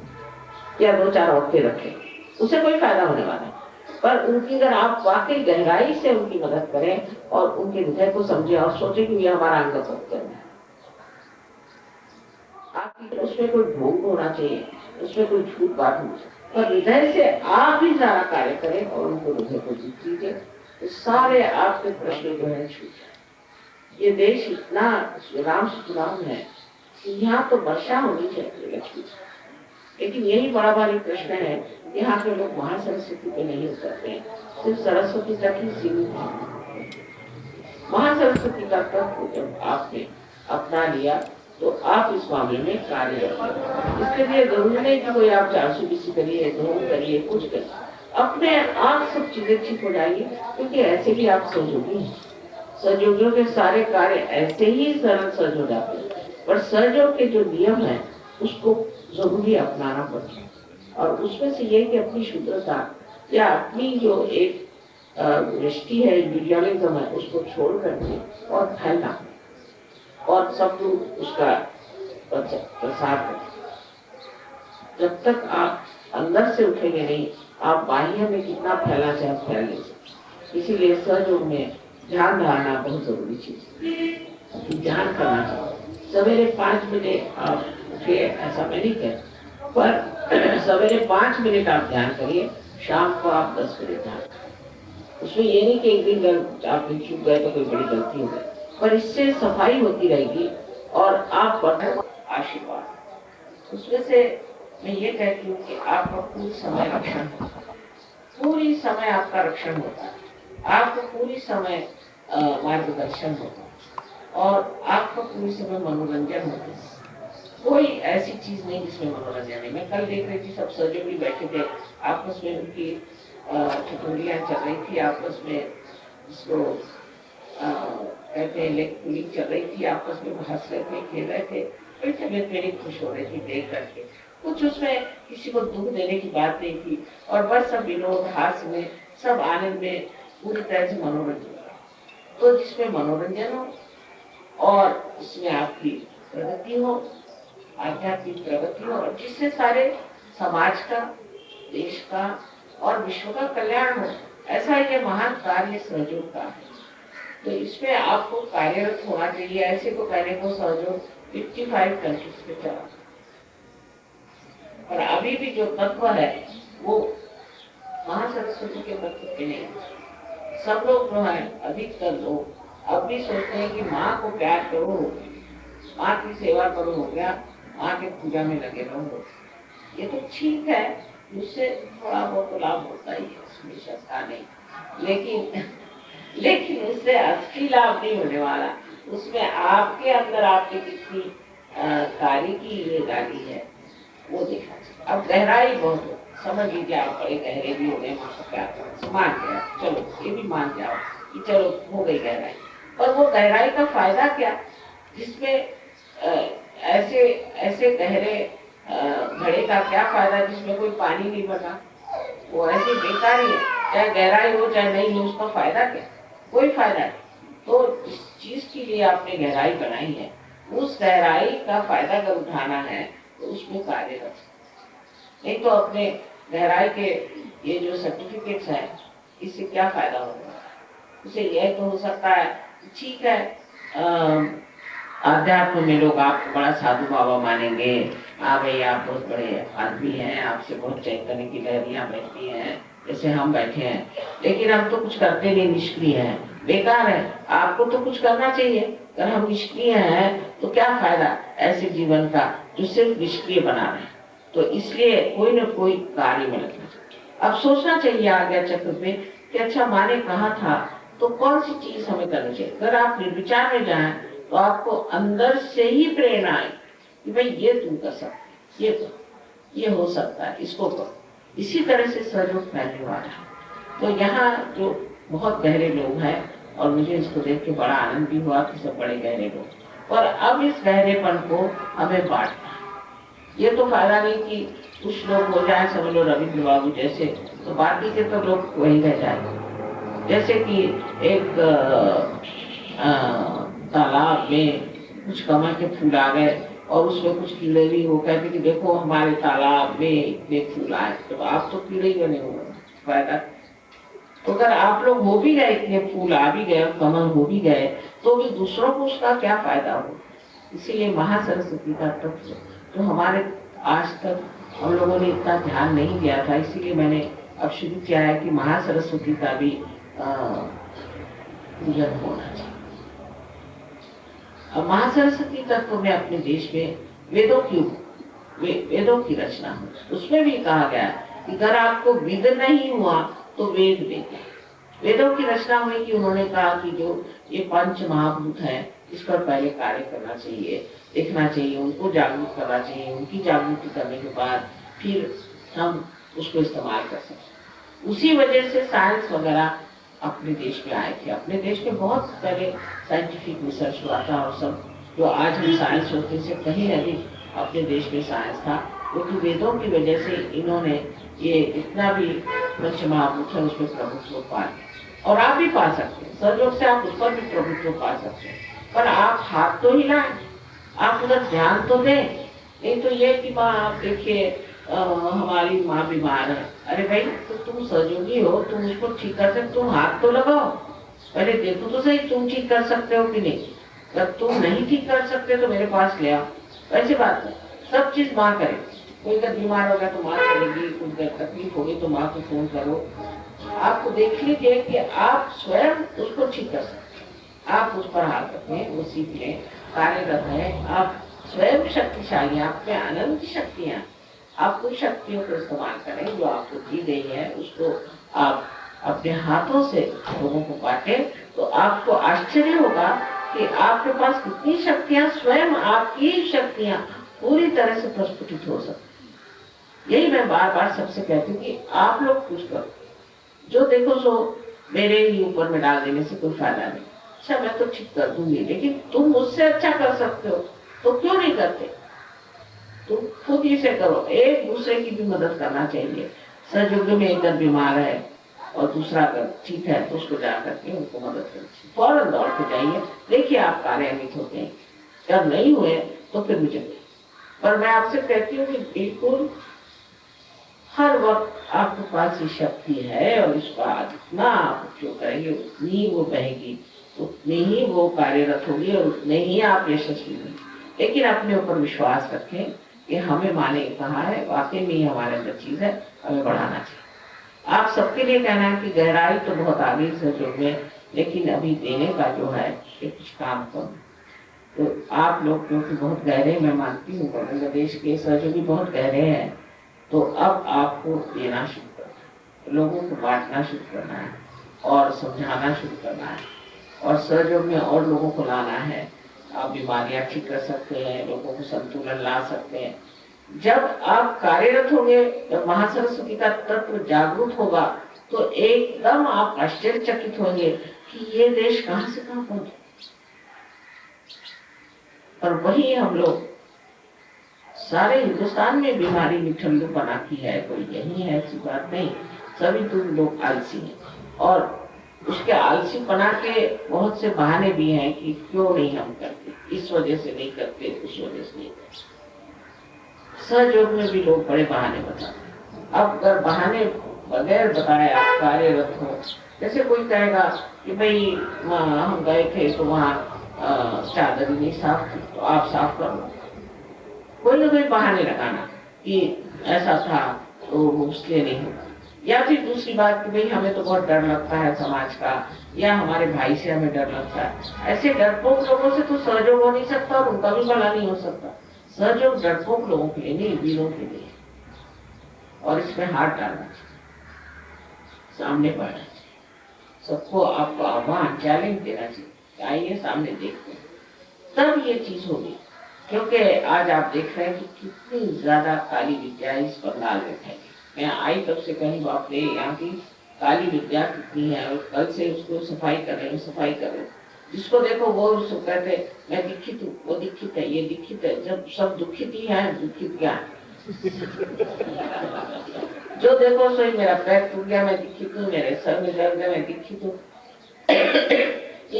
या 2-4 औरतें रखें, उससे कोई फायदा होने वाला है। पर उनकी अगर आप वाकई गहराई से उनकी मदद करें और उनके हृदय को समझे और सोचे कि ये हमारा अंग प्रत्यंग है, आपकी उसमें कोई ढोंग होना चाहिए, उसमें कोई झूठ बात होनी चाहिए, पर हृदय से आप भी सारा कार्य करें और उनको हृदय को जीत लीजिए, तो सारे आपके प्रश्न जो है छूट जाए। ये देश इतना राम सुराम है कि यहाँ तो वर्षा होनी चाहिए लक्ष्मी, लेकिन यही बड़ा भारी प्रश्न है, यहाँ के लोग महासरस्वती पे नहीं उतरते हैं, सिर्फ सरस्वती तक ही सीमित है। महासरस्वती का तत्व जब आपने अपना लिया तो आप इस मामले में कार्य करें। इसके लिए जरूरी नहीं कि कोई आप 420 करिए, ध्रुव करिए, कुछ करिए, अपने आप सब चीजें ठीक हो जाएगी, क्योंकि ऐसे भी आप सहयोगी हैं। सहयोगियों के सारे कार्य ऐसे ही सरल सहज हो जाते हैं, पर सहयोग के जो नियम है उसको जरूरी अपनाना पड़ता है। और उसमें से ये कि अपनी शुद्धता या अपनी जो एक दृष्टि है, इंडिविजुअलिज्म है, उसको छोड़ करके और फैलना और सब लोग उसका प्रसार करें। जब तक आप अंदर से उठेंगे नहीं, आप बाह्य में कितना फैलना चाहे फैल नहीं सकते। इसीलिए सहयोग में ध्यान धारना बहुत जरूरी चीज है। ध्यान करना चाहिए। सवेरे 5 बजे आप उठिए, ऐसा मैं नहीं कहता, पर सवेरे 5 मिनट आप ध्यान करिए, शाम को आप 10 मिनट ध्यान करिए। उसमें ये नहीं कि एक दिन आप चूक गए तो कोई बड़ी गलती हो गई, पर इससे सफाई होती रहेगी और आप बढ़ो आशीर्वाद। उसमें से मैं ये कहती हूँ कि आपका पूरी समय रक्षण होता है, पूरी समय आपका रक्षण होता है, आपको पूरी समय मार्गदर्शन होता है और आपका पूरी समय मनोरंजन होता है। कोई ऐसी चीज नहीं जिसमें मनोरंजन नहीं। मैं कल देख रही थी, सब सहयोगी बैठे थे, आपस में उनकी ठिठुरियां चल रही थी, आपस में जिसको कहते हैं लेग पुलिंग चल रही थी, आपस में हंस रहे थे, खेल रहे थे। बड़ी तबीयत मेरी खुश हो रही थी देख करके। कुछ उसमें किसी को दुख देने की बात नहीं थी और बस सब विनोद हास्य में, सब आनंद में, पूरी तरह से मनोरंजन। तो जिसमें मनोरंजन हो और इसमें आपकी प्रगति हो, आध्यात्मिक प्रगति हो, और जिससे सारे समाज का, देश का और विश्व का कल्याण हो, ऐसा ये महान कार्य सहयोग का है। तो इसमें आपको कार्यरत होना चाहिए। ऐसे को कहने को सहयोग 55 कंट्रीज पे चला, और अभी भी जो तत्व है वो महासरस्वती के तत्व पे नहीं है। सब लोग जो है, अधिकतर लोग अब भी सोचते हैं कि माँ को प्यार करो, माँ की सेवा करो, हो गया, माँ के पूजा में लगे रहो। ये तो ठीक है, उससे थोड़ा बहुत लाभ होता ही है, उसमें शंका नहीं, लेकिन उससे असली लाभ नहीं होने वाला। उसमें आपके अंदर आपने कितनी कार्य की ये डाली है वो देखना चाहिए। अब गहराई बहुत हो, समझ लीजिए आप बड़े गहरे भी हो गए, माँ को प्यार करना मान गया, चलो ये भी मान जाओ कि चलो हो गई गहराई, पर वो गहराई का फायदा क्या, जिसमें ऐसे ऐसे गहरे घड़े का क्या फायदा जिसमें कोई पानी नहीं बना, वो ऐसे बेकार ही है। चाहे गहराई हो चाहे नहीं हो, उसका फायदा क्या, कोई फायदा नहीं। तो जिस चीज के लिए आपने गहराई बनाई है, उस गहराई का फायदा अगर उठाना है तो उसमें कार्य कर सकते। नहीं तो अपने गहराई के ये जो सर्टिफिकेट्स है, इससे क्या फायदा होगा। उसे यह तो हो सकता है, ठीक है, आध्यात्म में लोग आपको बड़ा साधु बाबा मानेंगे, भाई आप बहुत बड़े आदमी हैं, आपसे बहुत चैतन्य की लहरियां बहती हैं, जैसे हम बैठे हैं, लेकिन हम तो कुछ करते नहीं, निष्क्रिय हैं, बेकार है। आपको तो कुछ करना चाहिए। अगर हम निष्क्रिय हैं तो क्या फायदा ऐसे जीवन का जो सिर्फ निष्क्रिय बना रहे। तो इसलिए कोई न कोई कार्य में लगना चाहिए। अब सोचना चाहिए आज्ञा चक्र पे कि अच्छा माँ ने कहा था तो कौन सी चीज हमें करनी चाहिए। अगर आप निर्विचार में जाएं तो आपको अंदर से ही प्रेरणा आए कि भाई ये तुम कर सकते, ये हो सकता है, इसको करो। इसी तरह से सहयोग फैलने वाला है। तो यहाँ जो बहुत गहरे लोग हैं, और मुझे इसको देख के बड़ा आनंद भी हुआ कि सब बड़े गहरे लोग, और अब इस गहरेपन को हमें बांटना है। ये तो फायदा नहीं कि कुछ लोग हो जाए, समझ लो रविंद्र बाबू जैसे, तो बाकी के तो लोग वही रह जाएंगे। जैसे कि एक तालाब में कुछ कमल के फूल आ गए और उसमें कुछ कीड़े भी हो, कहते कि देखो हमारे तालाब में इतने फूल आए, तो आप तो कीड़े ही बने हुए, फायदा। तो अगर आप लोग हो भी गए, इतने फूल आ भी गए, कमल हो भी गए, तो भी दूसरों को उसका क्या फायदा हो। इसीलिए महासरस्वती का तत्व तो हमारे आज तक हम लोगों ने इतना ध्यान नहीं दिया था, इसीलिए मैंने अब शुरू किया है कि महासरस्वती का भी पूजन होना चाहिए। अब महासरस्वती तत्व में अपने देश में वेदों की वेदों की रचना हो। उसमें भी कहा गया कि अगर आपको विद नहीं हुआ तो वेद देते। वेदों की रचना हुई कि उन्होंने कहा कि जो ये पंच महाभूत है इस पर पहले कार्य करना चाहिए, देखना चाहिए, उनको जागरूक करना चाहिए। उनकी जागृति करने के बाद फिर हम उसको इस्तेमाल कर सकते। उसी वजह से साइंस वगैरह अपने देश में आए थे। अपने देश में बहुत पहले साइंटिफिक रिसर्च हुआ था और सब जो आज हम साइंस होते से कहीं अधिक अपने देश में साइंस था, क्योंकि वेदों की वजह से इन्होंने ये इतना भी पंच महाभूत है उसमें प्रभुत्व पा लिया। और आप भी पा सकते हैं, सहयोग से आप उस पर भी प्रभुत्व पा सकते हैं, पर आप हाथ तो हिलाएं, आप उधर ध्यान तो दें। नहीं तो ये कि माँ आप देखिए हमारी माँ बीमार है, अरे भाई तो तुम सहयोगी हो, तुम उसको ठीक कर सकते, तुम हाथ तो लगाओ, पहले देखो तो सही तुम ठीक कर सकते हो कि नहीं। अगर तुम नहीं ठीक कर सकते तो मेरे पास ले आओ। ऐसी बात है, सब चीज माँ करे। कोई अगर बीमार होगा तो माँ करेगी, कुछ तकलीफ होगी तो माँ को फोन करो। आपको देख लीजिए कि आप स्वयं उसको ठीक कर सकते, आप उस पर हाथ रखें, वो सीख लें, कार्यरत है, आप स्वयं शक्तिशाली, आप में अनंत शक्तियां, आप उन शक्तियों को इस्तेमाल करें जो आपको दी गई है, उसको आप अपने हाथों से लोगों को बांटे, तो आपको आश्चर्य होगा कि आपके पास कितनी शक्तियां, स्वयं आपकी शक्तियां पूरी तरह से प्रस्फुटित हो सकती। यही मैं बार बार सबसे कहती हूँ कि आप लोग कुछ करो, जो देखो सो मेरे ही ऊपर में डाल देने से कोई फायदा नहीं। अच्छा मैं तो ठीक कर दूंगी, लेकिन तुम मुझसे अच्छा कर सकते हो तो क्यों नहीं करते? तुम खुद ही से करो, एक दूसरे की भी मदद करना चाहिए। सहयोग में एक बीमार है और दूसरा अगर ठीक है तो उसको जा करके उनको मदद करिए, फौरन दौड़ के जाइए, देखिए आप कार्यान्वित होते हैं। जब नहीं हुए तो फिर मुझे, पर मैं आपसे कहती हूँ कि बिल्कुल हर वक्त आपके पास ये शक्ति है और इसका जितना आप उपयोग करेंगे उतनी ही वो बहेगी, उतनी ही वो कार्यरत होगी और उतने ही आप यशस्वी होंगे। लेकिन अपने ऊपर विश्वास रखें कि हमें माँ ने कहा है, वाकई में हमारे अंदर चीज है, हमें बढ़ाना चाहिए। आप सबके लिए कहना है कि गहराई तो बहुत आगे सहयोग में, लेकिन अभी देने का जो है ये कुछ काम कम। तो आप लोग क्योंकि बहुत गहरे, मैं मानती हूँ बांग्लादेश के सहयोगी बहुत गहरे हैं, तो अब आपको देना शुरू करना है, लोगों को बांटना शुरू करना है और समझाना शुरू करना है और सहयोग में और लोगों को लाना है। आप बीमारियां ठीक कर सकते हैं, लोगों को संतुलन ला सकते हैं। जब आप कार्यरत होंगे, जब महासरस्वती का तत्व जागरूक होगा तो एकदम आप आश्चर्यचकित होंगे कि ये देश कहां से कहां पहुंचे। और वही हम लोग सारे हिंदुस्तान में बीमारी निठल्लू बना की है, कोई यही है ऐसी बात नहीं, सभी तुम लोग आलसी हैं और उसके आलसी बना के बहुत से बहाने भी हैं कि क्यों नहीं हम करते, इस वजह से नहीं करते, उस वजह से नहीं करते। सहयोग में भी लोग बड़े बहाने बताते। अब अगर बहाने बगैर बताए आप कार्यरत हो, जैसे कोई कहेगा कि भाई हम गए थे तो वहाँ चादर नहीं साफ थी तो आप साफ कर लो, कोई ना कोई बहाने लगाना कि ऐसा था तो उसके नहीं होगा। या फिर दूसरी बात कि भाई हमें तो बहुत डर लगता है समाज का, या हमारे भाई से हमें डर लगता है। ऐसे डरपोक लोगों से तो सहयोग हो नहीं सकता और उनका भी भला नहीं हो सकता। सहयोग डरपोक लोगों के लिए नहीं, वीरों के लिए, और इसमें हाथ डालना चाहिए, सामने बढ़ना चाहिए, सबको आपको आह्वान, चैलेंज देना चाहिए, आइए सामने देखते हैं, तब ये चीज होगी। क्योंकि आज आप देख रहे हैं कि कितनी ज्यादा काली विद्या इस बंगाल में फैली। मैं आई तब से कहीं बाप रे यहाँ की काली विद्या कितनी है, और कल से उसको सफाई कर रहे हैं, सफाई कर रहे हैं। जिसको देखो वो उसको कहते मैं दीक्षित हूँ, वो दीक्षित है, ये दीक्षित है। जब सब दुखित ही है, दुखित क्या है? जो देखो सोई मेरा पैर टूट गया मैं दीक्षित हूँ, मेरे सर में दर्द है मैं दीक्षित हूँ।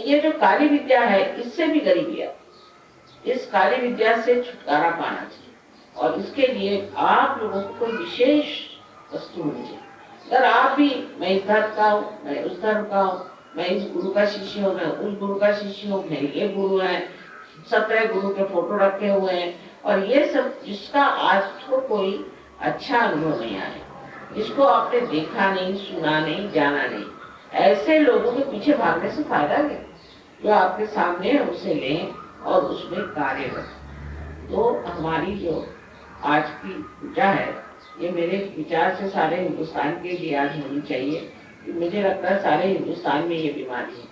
ये जो काली विद्या है इससे भी गरीबी है। इस काली विद्या से छुटकारा पाना चाहिए और इसके लिए आप लोगों को कोई विशेष वस्तु होनी चाहिए। अगर आप भी, मैं इस धर्म का हूँ, मैं उस धर्म का हूँ, मैं इस गुरु का शिष्य हूँ, मैं उस गुरु का शिष्य हूँ, मेरे ये गुरु है, 17 गुरु के फोटो रखे हुए हैं, और ये सब जिसका आज तो कोई अच्छा अनुभव नहीं आया, जिसको आपने देखा नहीं, सुना नहीं, जाना नहीं, ऐसे लोगों के पीछे भागने से फायदा नहीं। जो आपके सामने है उसे लें और उसमें कार्य करें। तो हमारी जो आज की पूजा है, ये मेरे विचार से सारे हिंदुस्तान के लिए आज होनी चाहिए। मुझे लगता है सारे हिंदुस्तान में ये बीमारी है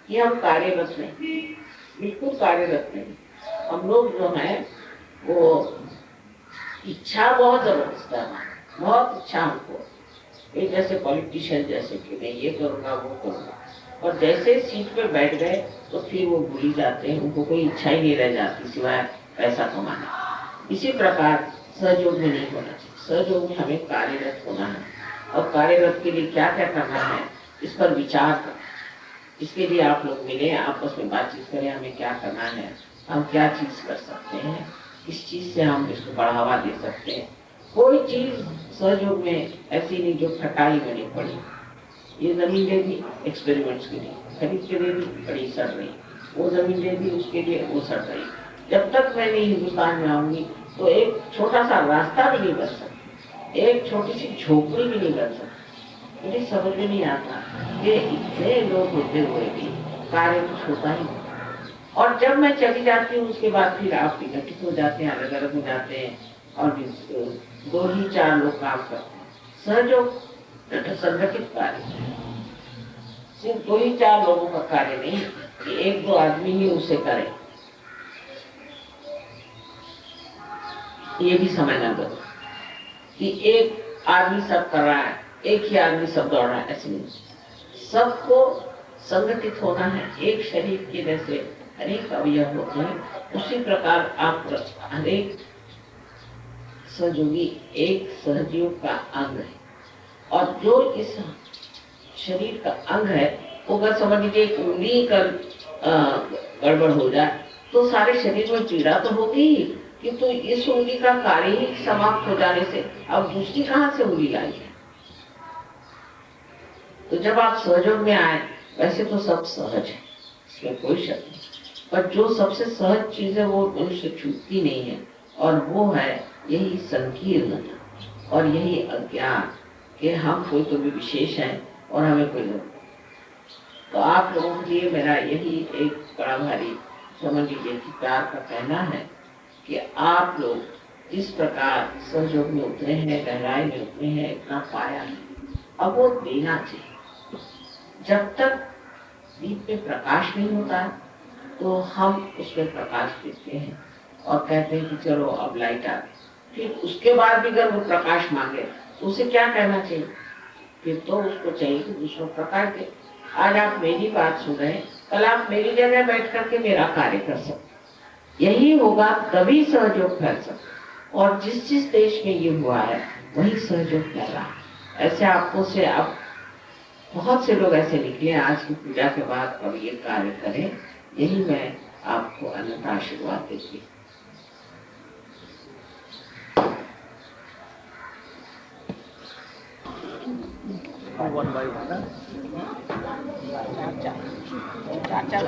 कि हम कार्यरत नहीं, बिल्कुल कार्यरत नहीं। हम लोग जो हैं वो इच्छा बहुत जबरदस्त है, बहुत इच्छा हमको, ये जैसे पॉलिटिशियन जैसे कि मैं ये करूँगा वो करूँगा, और जैसे सीट पर बैठ गए तो फिर वो भूल ही जाते हैं, उनको कोई इच्छा ही नहीं रह जाती सिवाय पैसा कमाना। इसी प्रकार सहयोग में नहीं होना चाहिए, सहयोग में हमें कार्यरत होना है, और कार्यरत के लिए क्या क्या करना है इस पर विचार करना। इसके लिए आप लोग मिले, आपस में बातचीत करें, हमें क्या करना है, हम क्या चीज कर सकते हैं, किस चीज से हम इसको बढ़ावा दे सकते हैं। कोई चीज सहयोग में ऐसी नहीं जो खटाई में नहीं पड़ी। ये जमीन दे दी एक्सपेरिमेंट्स के लिए, खरीद के दे दी, बड़ी सड़ रही, वो जमीन दे दी उसके लिए, वो सड़ रही। जब तक मैं नहीं हिंदुस्तान में आऊंगी तो एक छोटा सा रास्ता भी नहीं बन सकता, एक छोटी सी झोपड़ी भी नहीं बन सकती। मुझे समझ में नहीं आता कि इतने लोग होते हुए भी कार्य कुछ होता ही नहीं। और जब मैं चली जाती हूँ उसके बाद फिर आप विघटित हो जाते हैं, अलग अलग हो जाते हैं, और 2 ही 4 लोग काम करते हैं। सहयोग संगठित कार्य, सिर्फ 2 ही 4 लोगों का कार्य नहीं कि 1-2 आदमी ही उसे करे, ये भी समझना जरूरी कि एक आदमी सब कर रहा है, एक ही आदमी सब दौड़ रहा है, ऐसे नहीं। सबको संगठित होना है। एक शरीर के जैसे अनेक अवयव होते हैं, उसी प्रकार आप हरेक सहयोगी एक सहयोग का अंग है, और जो इस शरीर का अंग है वो अगर समझ लीजिए एक उंगली का गड़बड़ हो जाए तो सारे शरीर में पीड़ा तो होगी ही, किंतु इस उंगली का कार्य ही समाप्त हो जाने से अब दूसरी कहाँ से उंगली आई है। तो जब आप सहयोग में आए, वैसे तो सब सहज है, इसमें कोई शक नहीं, पर जो सबसे सहज चीज है वो मनुष्य छूटती नहीं है, और वो है यही संकीर्णता और यही अज्ञान कि हम कोई तो भी विशेष है और हमें कोई नहीं। तो आप लोगों के लिए मेरा यही एक बड़ा भारी समझ लीजिए कि प्यार का कहना है कि आप लोग जिस प्रकार सहयोग में उतरे हैं, गहराई में उतरे हैं, इतना पाया है, अब वो देना चाहिए। जब तक दीप में प्रकाश नहीं होता तो हम उसमें प्रकाश देते हैं और कहते हैं कि चलो अब लाइट आ गई। फिर उसके बाद भी अगर वो प्रकाश मांगे तो उसे क्या कहना चाहिए? फिर तो उसको चाहिए कि दूसरों प्रकाश दे। आज आप मेरी बात सुन रहे हैं, कल आप मेरी जगह बैठ करके मेरा कार्य कर सकते। यही होगा तभी सहयोग फैल सकता, और जिस देश में ये हुआ है वही सहयोग फैला। ऐसे आपको से आप बहुत से लोग ऐसे निकले आज की पूजा के बाद और ये कार्य करें, यही मैं आपको अनंत आशीर्वाद देती हूँ। वन बाई वन चार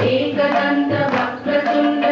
एकदंत वक्रतुंड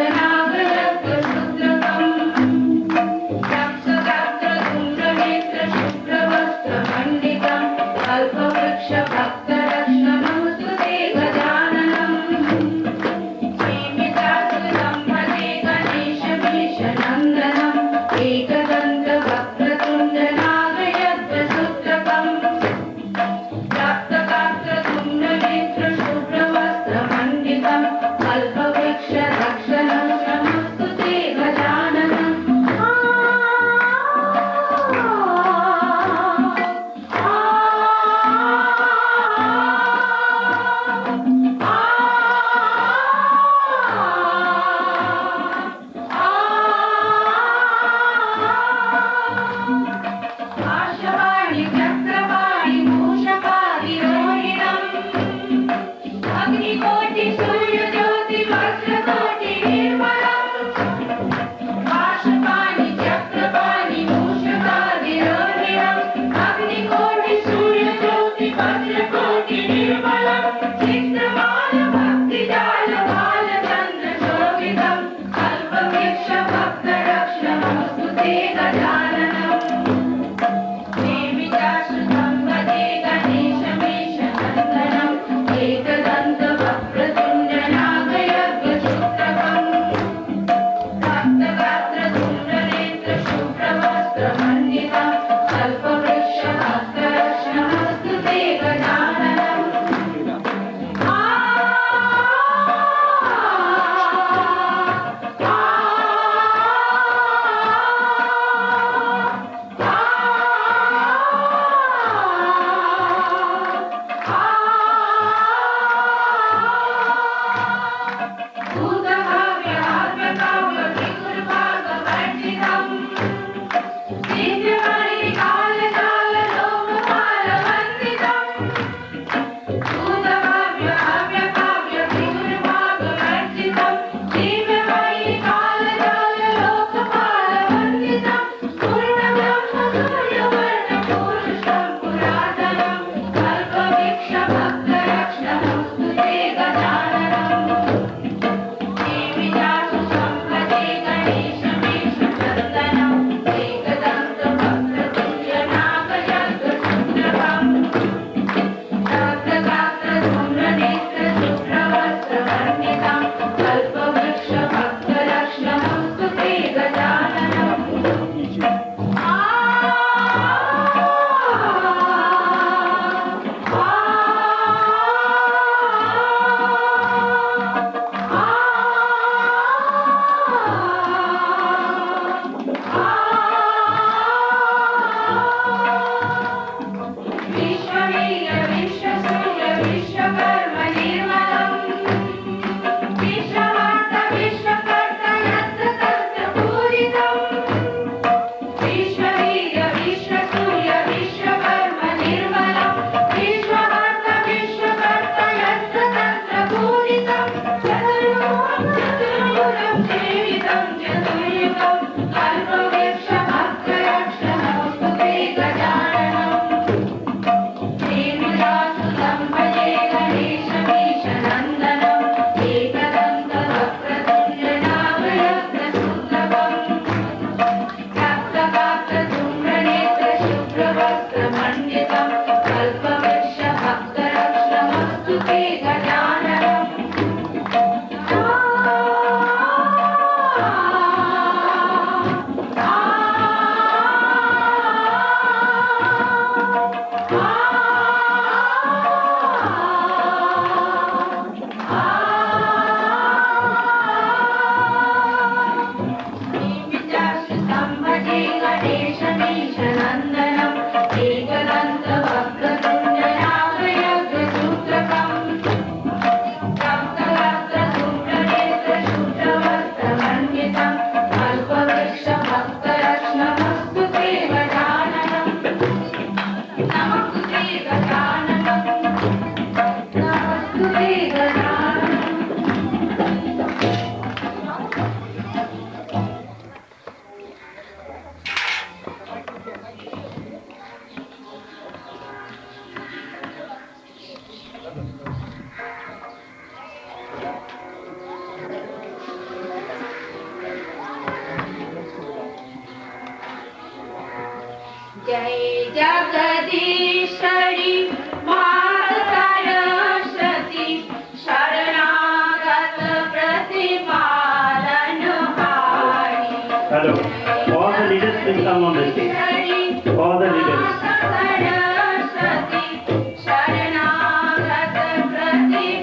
जय जगदीश्वरी मां सरस्वती शरणागत प्रतिपालनहारी। Hello. All the leaders please come on the stage. All the leaders. Saraswati शरणागत प्रतिपालनहारी।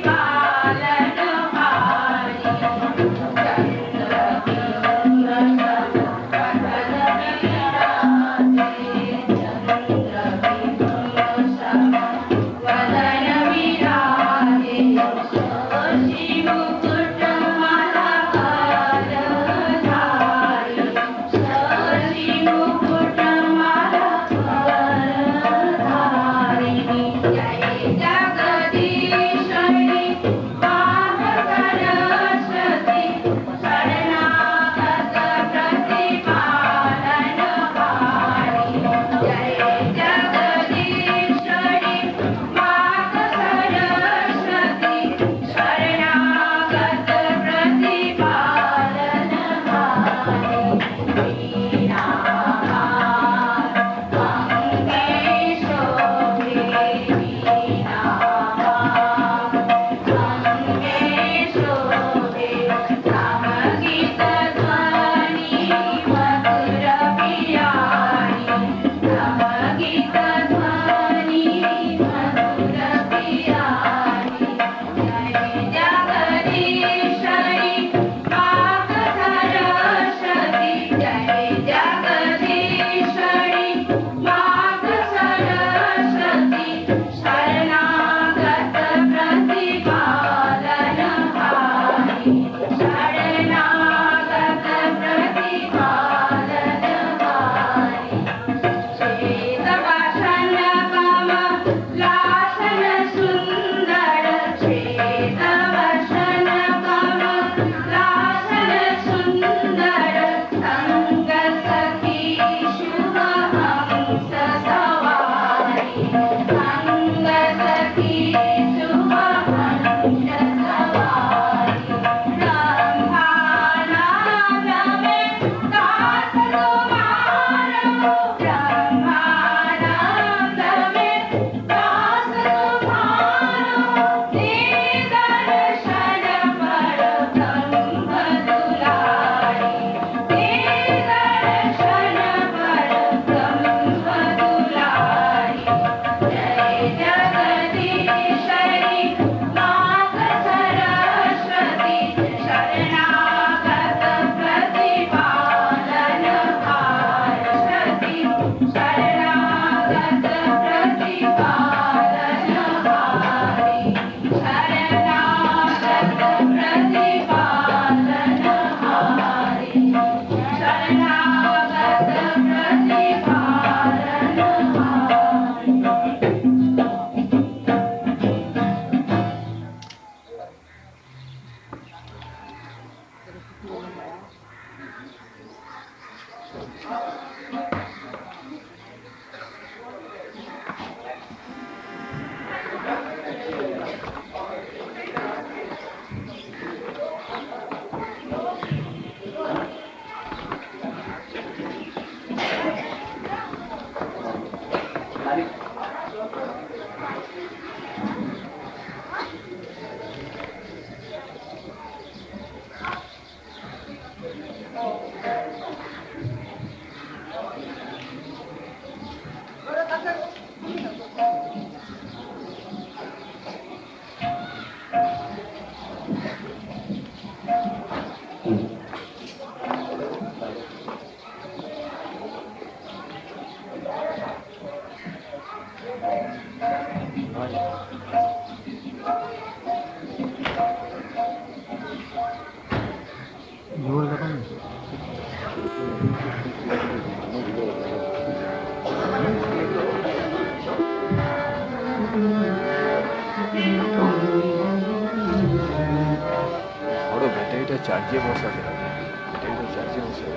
এটা চার্জে বসাতে হবে, এটা চার্জে বসাতে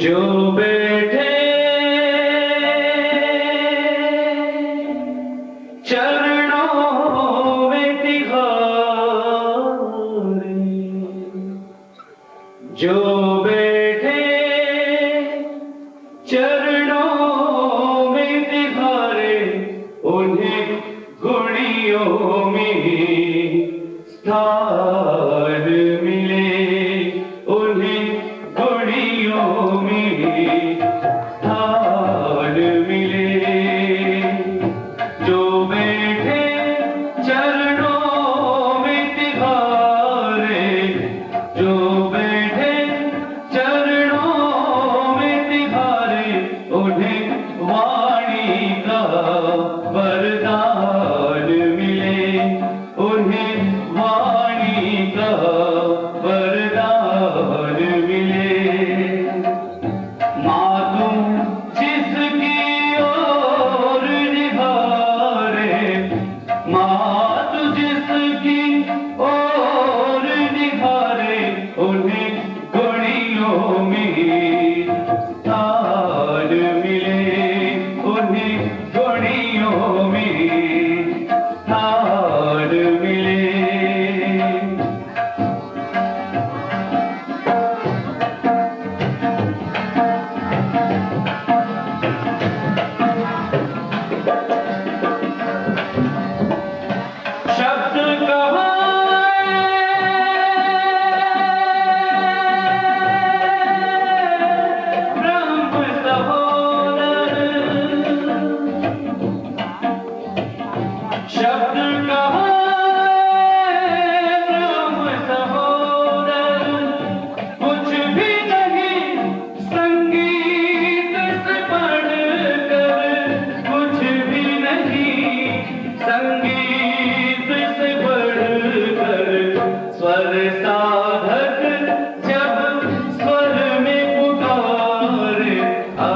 जो बैठे चरणों में तिहारे, जो बैठे चरणों में तिहारे, उन्हें गुणियों में स्थान मिले, उन्हें गुणियों में स्थान मिले। जो बैठे चरणों में तिहारे, जो बैठे चरणों में तिहारे, उन्हें वाणी का वरदान मिले, उन्हें वाणी का वरदान मिले। मातु जिसकी ओर निहारे, मातु जिसकी ओर निहारे, उन्हें गुणियों में स्थान मिले, उन्हें गुणियों में स्थान मिले। शब्द कहाए ब्रह्म सहोदर, शब्द कहाए ब्रह्म सहोदर, कुछ भी नहीं संगीत से बढ़कर, कुछ भी नहीं संगीत से बढ़कर। स्वर साधक जब स्वर में पुकारे, आ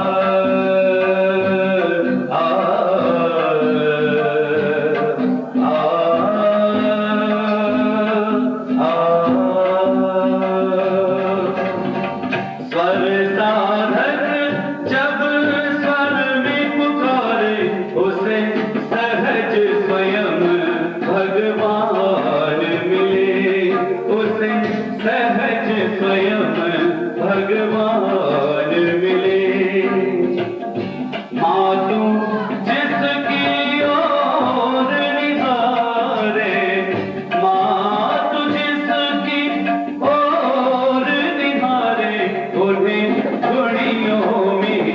आ आ स्वर साधक जब स्वर में पुकारे, उसे सहज स्वयं भगवान मिले, उसे सहज स्वयं भगवान मिले। मातु जिसकी ओर निहारे, मातु जिसकी ओर निहारे, उन्हें गुणियों में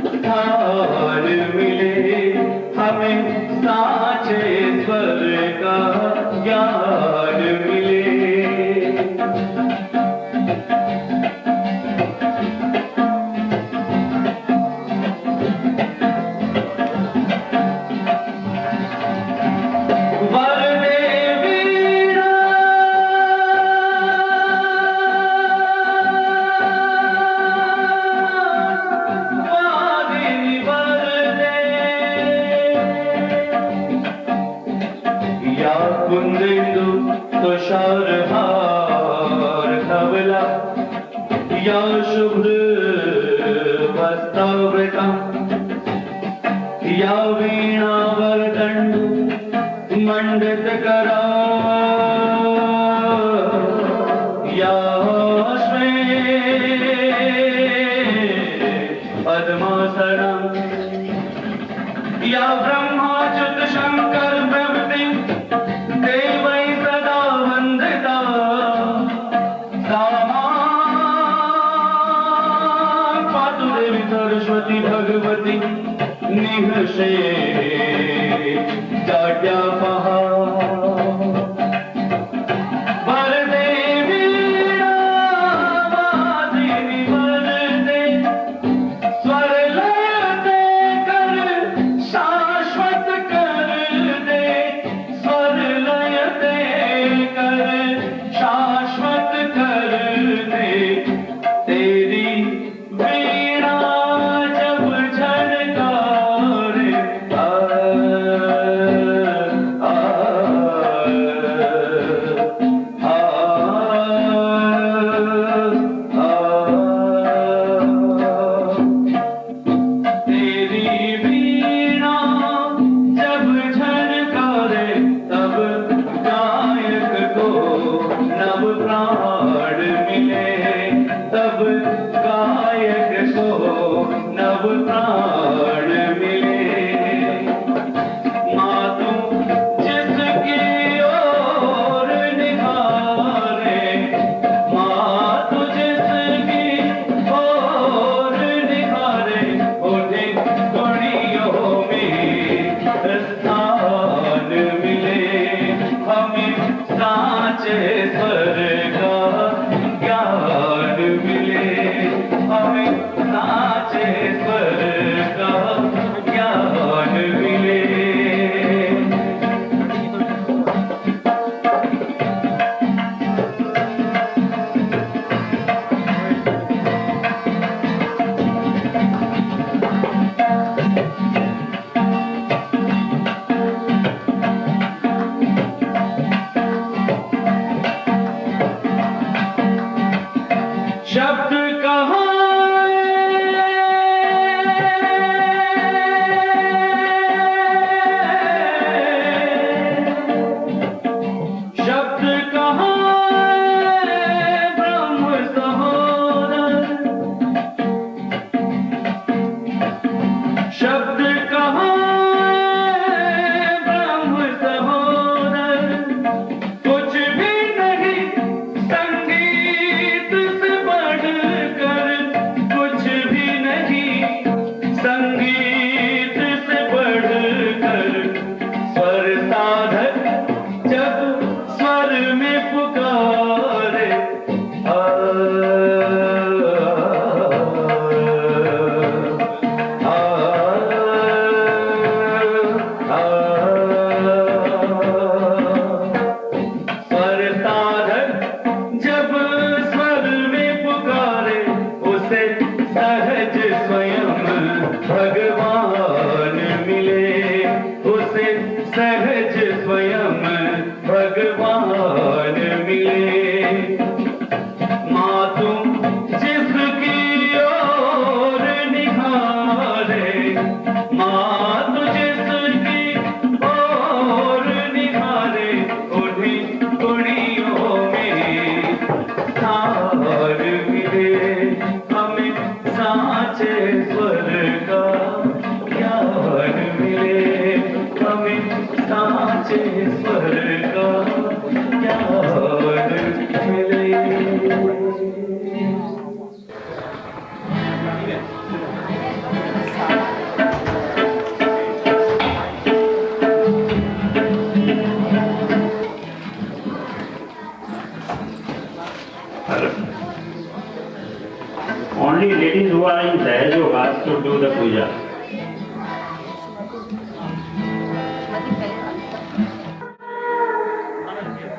स्थान मिले, हमें साचे स्वर का ज्ञान मिले। वरदे वीणा, वादिनी वरदे, या कुंदेन्दु तुषारहार धवला, या शुभ्र वस्त्रावृता, या वीणा वरदण्डु मंडित करा, या पद्मासना, या ब्रह्माच्युत शंकर प्रभृति देवै सदा वंदिता। पातु देवी सरस्वती भगवती निहसे जाड्यापहा। गायक को नव प्राण मिले। मातु जिसकी ओर निहारे, मातु जिसकी ओर निहारे, उन्हें गुणियों में स्थान मिले। हमें साचे स्वर का ज्ञान मिले, हमें साचे स्वर का ज्ञान मिले। शब्द कहाँ शब्द कहाँ ब्रह्म सहोदर, शब्द कहाँ ब्रह्म सहोदर। कुछ भी नहीं संगीत से बढ़कर, कुछ भी नहीं संगीत से बढ़कर। स्वर साधक जब स्वर में पुकारे, आ, आ, आ, स्वर साधक जब स्वर में पुकारे, उसे सहज स्वयं भगवान मिले, उसे सहज स्वयं भगवान मिले। मातु जिसकी ओर निहारे, मातु जिसकी ओर निहारे, उन्हीं गुणियों में स्थान मिले। हमें साचे स्वर का ज्ञान मिले, हमें साचे स्वर का ज्ञान मिले। Only ladies who are in Sahaj Yoga to do the puja.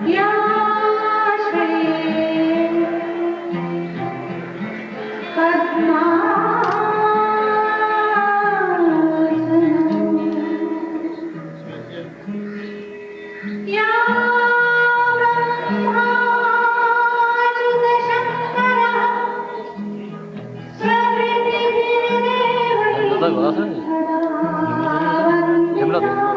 या श्री पद्मासनम्, या हिमला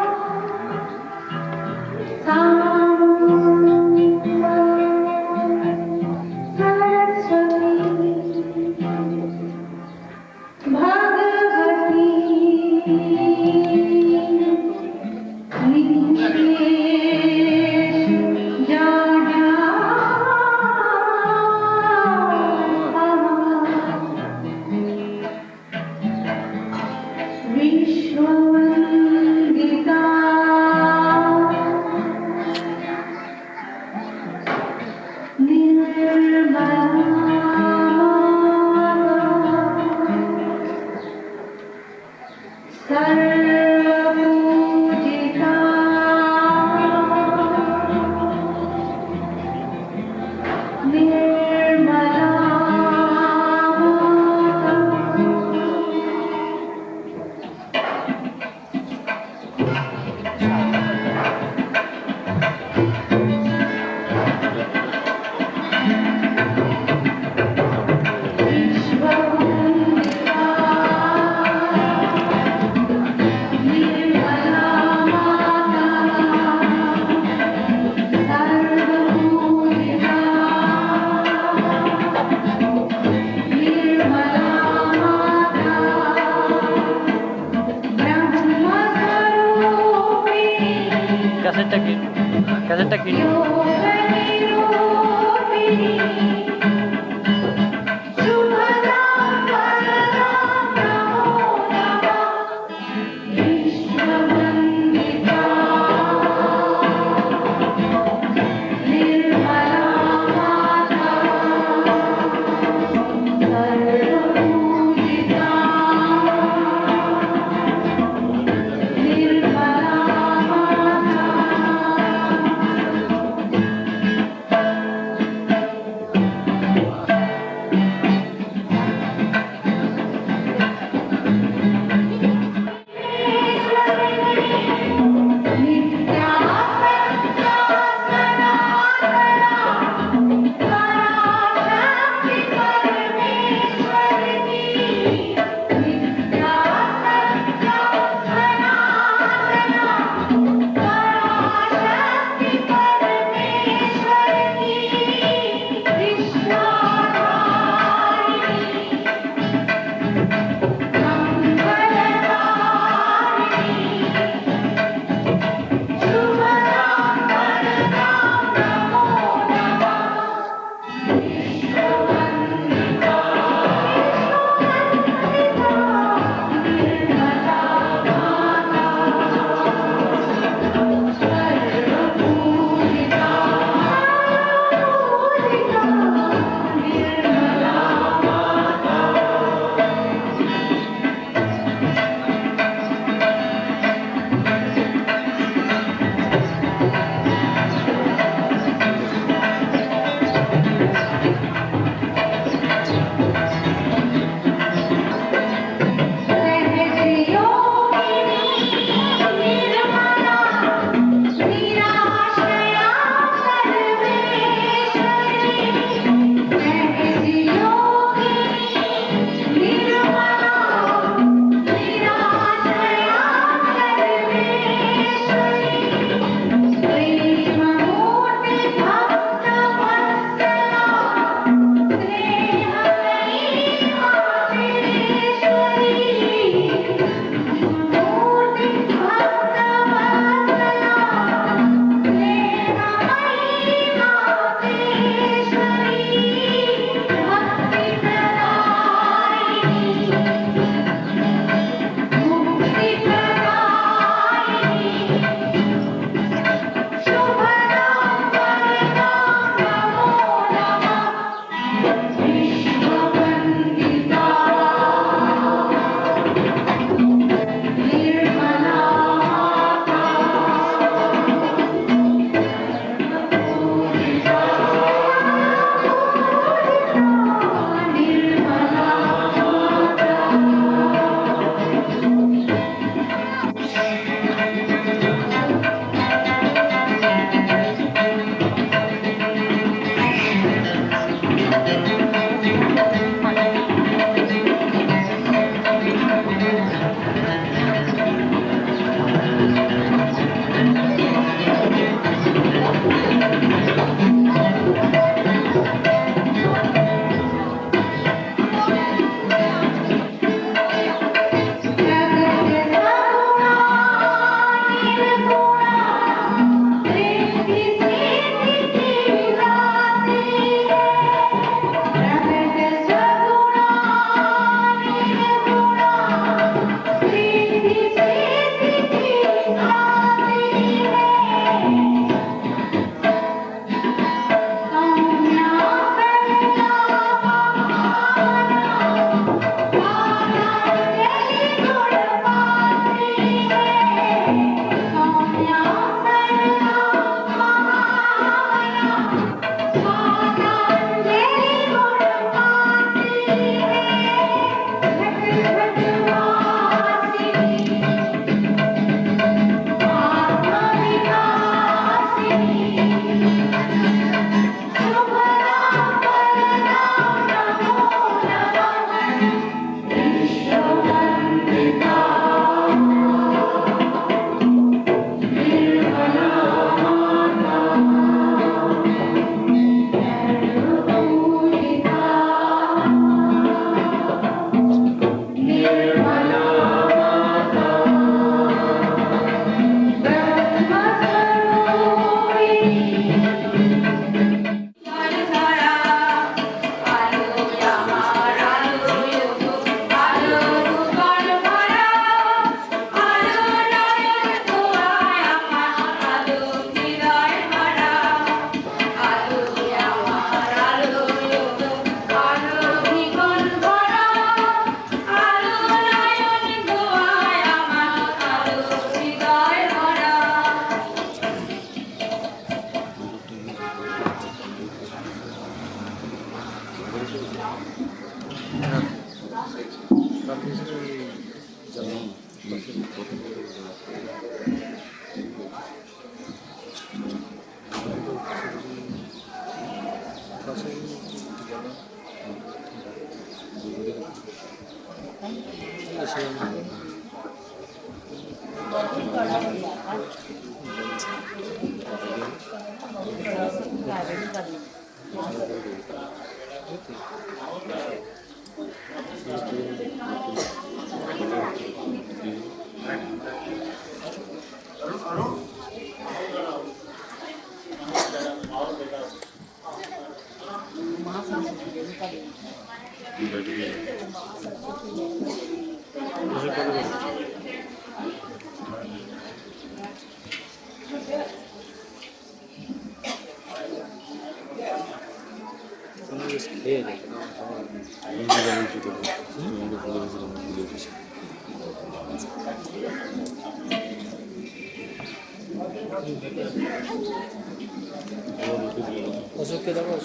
어저께다가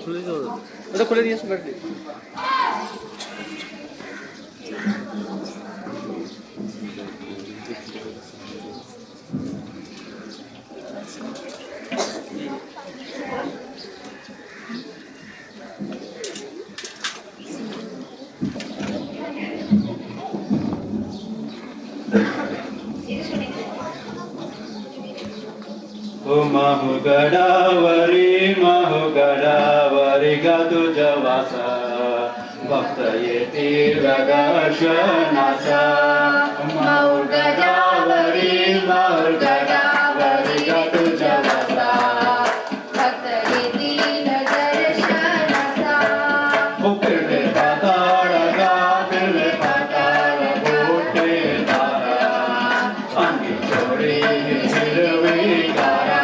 खुले जो तो खुले दिए बैठ दे Mahu Gadawari, Mahu Gadawari Gadu Javasa Bhakta Yeti Ragashanasa Mahu Gadawari, Mahu Gadawari Gadu Javasa Bhakta Yeti Ragashanasa Upirle Patara Gapirle Patara Bhutte Tara Angi Chori Hirvi Kara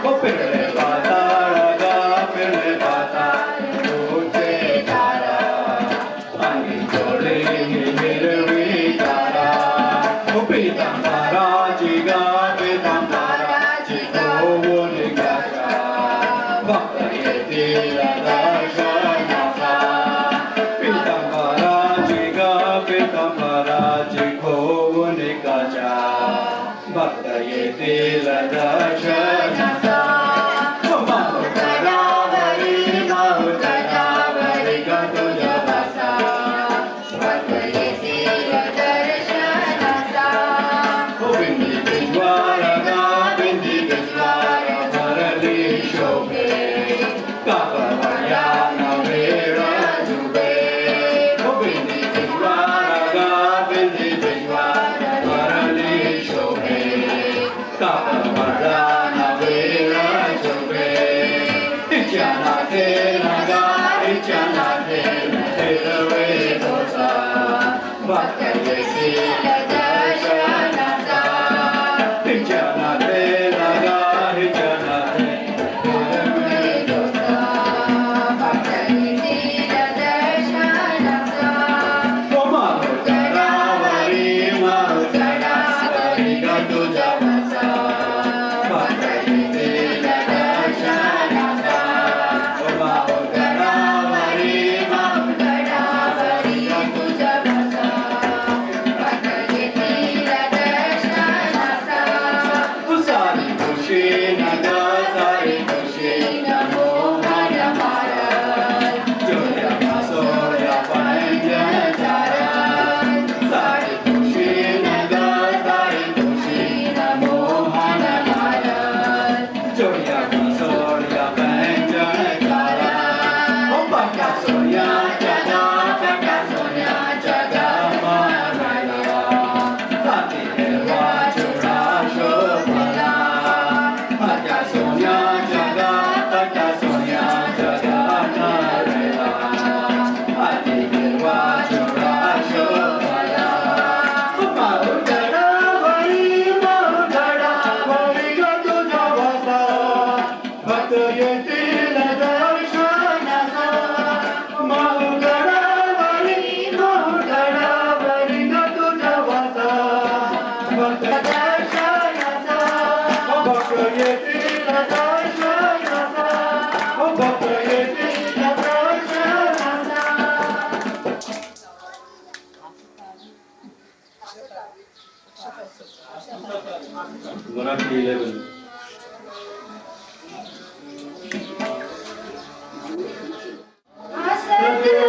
Upirle Patara Gapirle Patara Bhutte Tara Angi Chori Hirvi Kara Upitam Paraji Gapitam Paraji Govuni Gaja Bhakta Yeti Ragashanasa Pitam Paraji Gapitam Paraji Govuni Gaja Bhakta Yeti Ragashanasa Mahu Gadawari, Mahu Gadawari Gadu Javasa Bhakta Yeti Ragashanasa Bindi Vishwara Bindi Vishwara Bharali Shobhe Kapavayana Vera Jube Bindi Vishwara Bindi Vishwara Bharali Shobhe Kapavayana Vera Jube Ichana Naga Ichana Terave Dosa Bhakta Yeti Ragashanasa Ichana Naga Ichana Terave Dosa Bhakta Yeti Ragashanasa Mahu Gadawari, Mahu Gadawari Gadu Javasa Bhakta Yeti Ragashanasa Mahu Gadawari, Mahu Gadawari Gadu Javasa Bhakta Yeti Ragashanasa Sari Kushi Naga Sari Kushi Namo Hara Maharaj Joya Masoya Panjana Chara Sari Kushi Naga Sari Kushi Namo Hara Maharaj Joya Masoya Panjana Chara Om Bhakta Soya Jaga Bhakta Soya Jaga Maharaya Sati Deva Chura Shobhala Bhakta Soya Jaga Bhakta Soya Jaga Naraya Sati Deva Chura Shobhala Mahu Gadawari, Mahu Gadawari Gadu Javasa Bhakta Yeti Ragashanasa Mahu Gadawari, Mahu Gadawari Gadu Javasa Bhakta Ragashanasa Marathi 11. Thank you.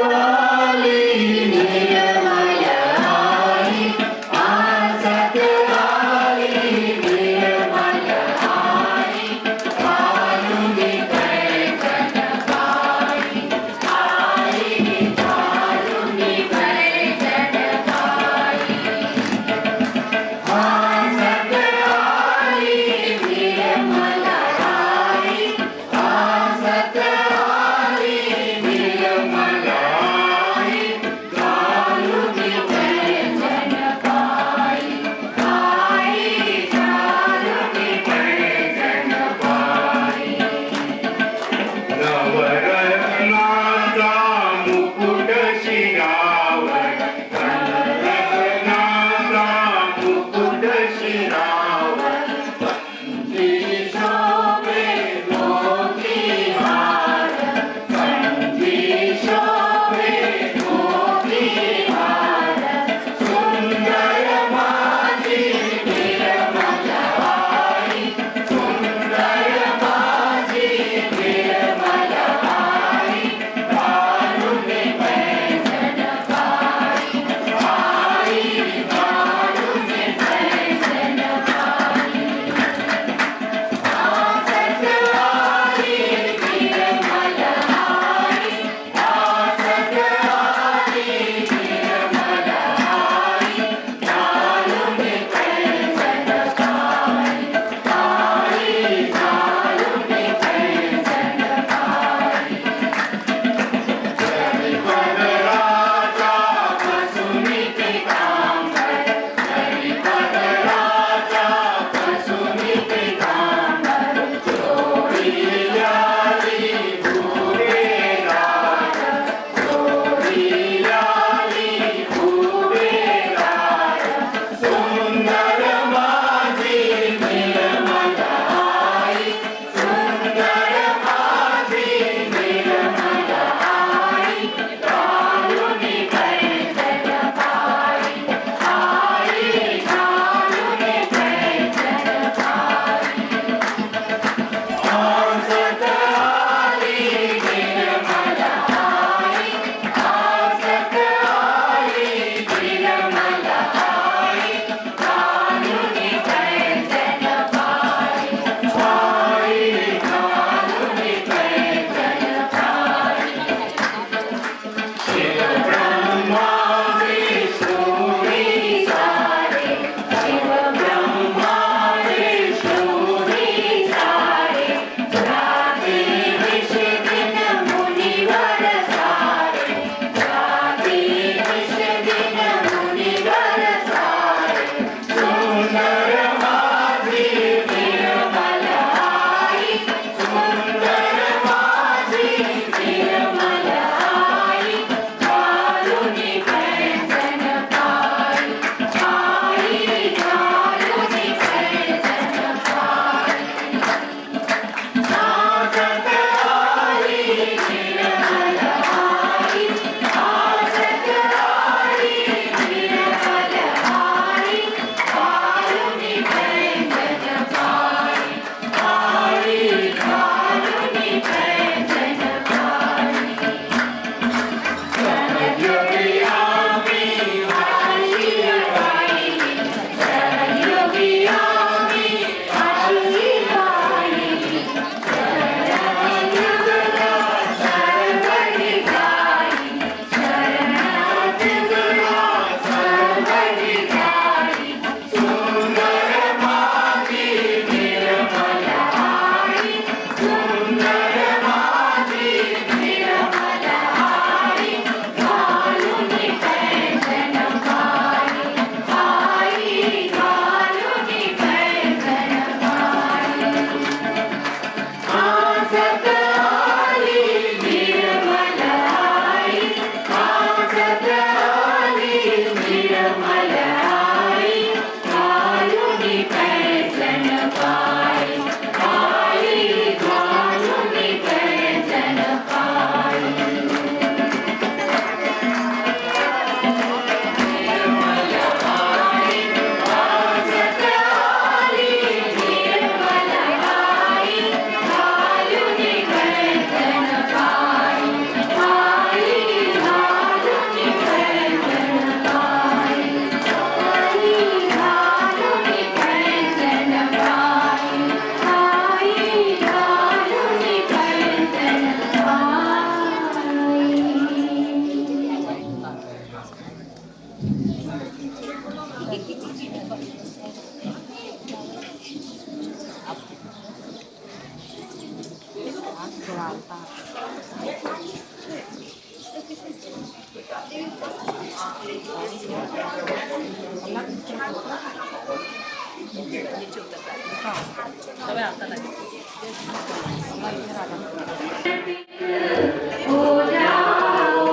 हो जाओ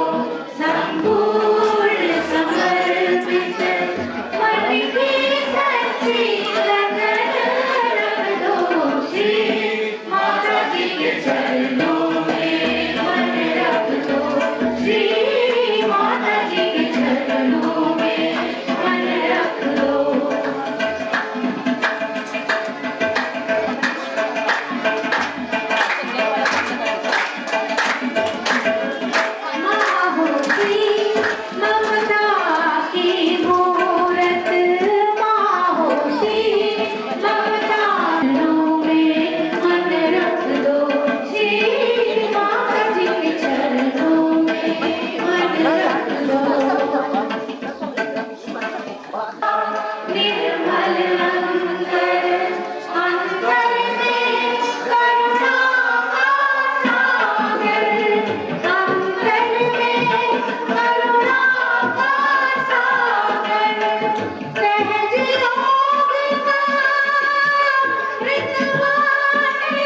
संपूर्ण समर्पित मन की सच्ची लगन रख दो श्री माता जी के चरणों में मन रख दो श्री माता जी के चरणों में मन रख दो ममता की मूरत माँ होती ममता में मन रख दो श्री माता जी के चरणों में मन रख दो निर्मल अंतर में करुणा का सागर अंतर में करुणा का सागर सहज योग का मृतवाने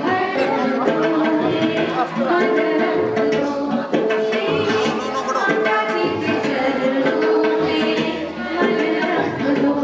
मन रख दो श्री माता जी के चरणों में मन रख दो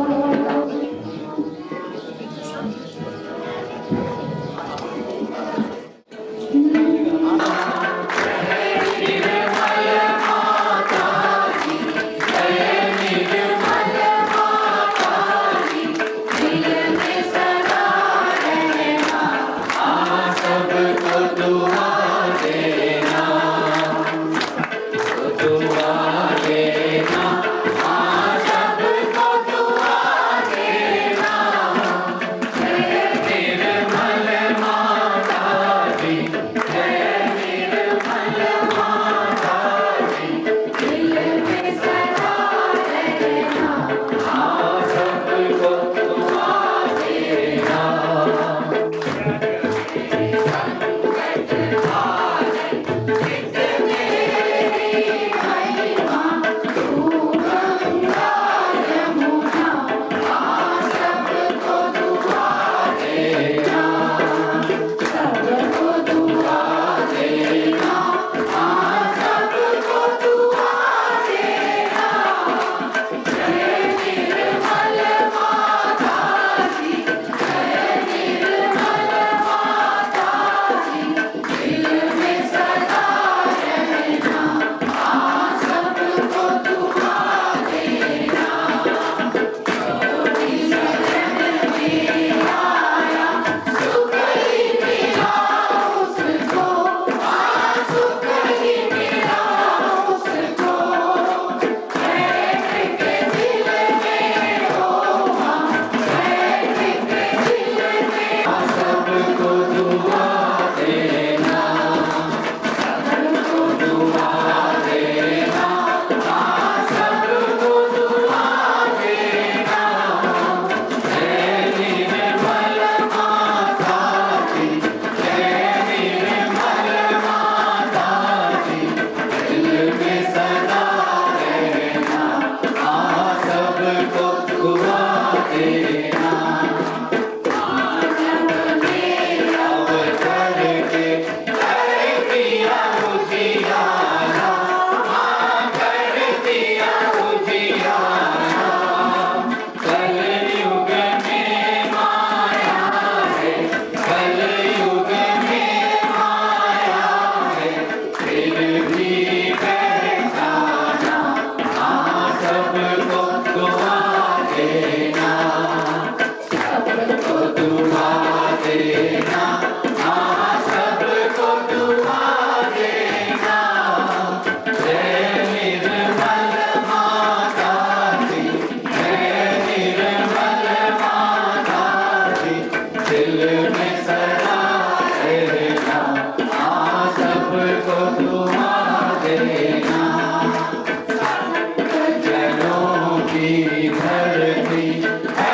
धरती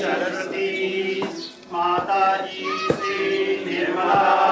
सरस्वती माता जी श्री निर्मला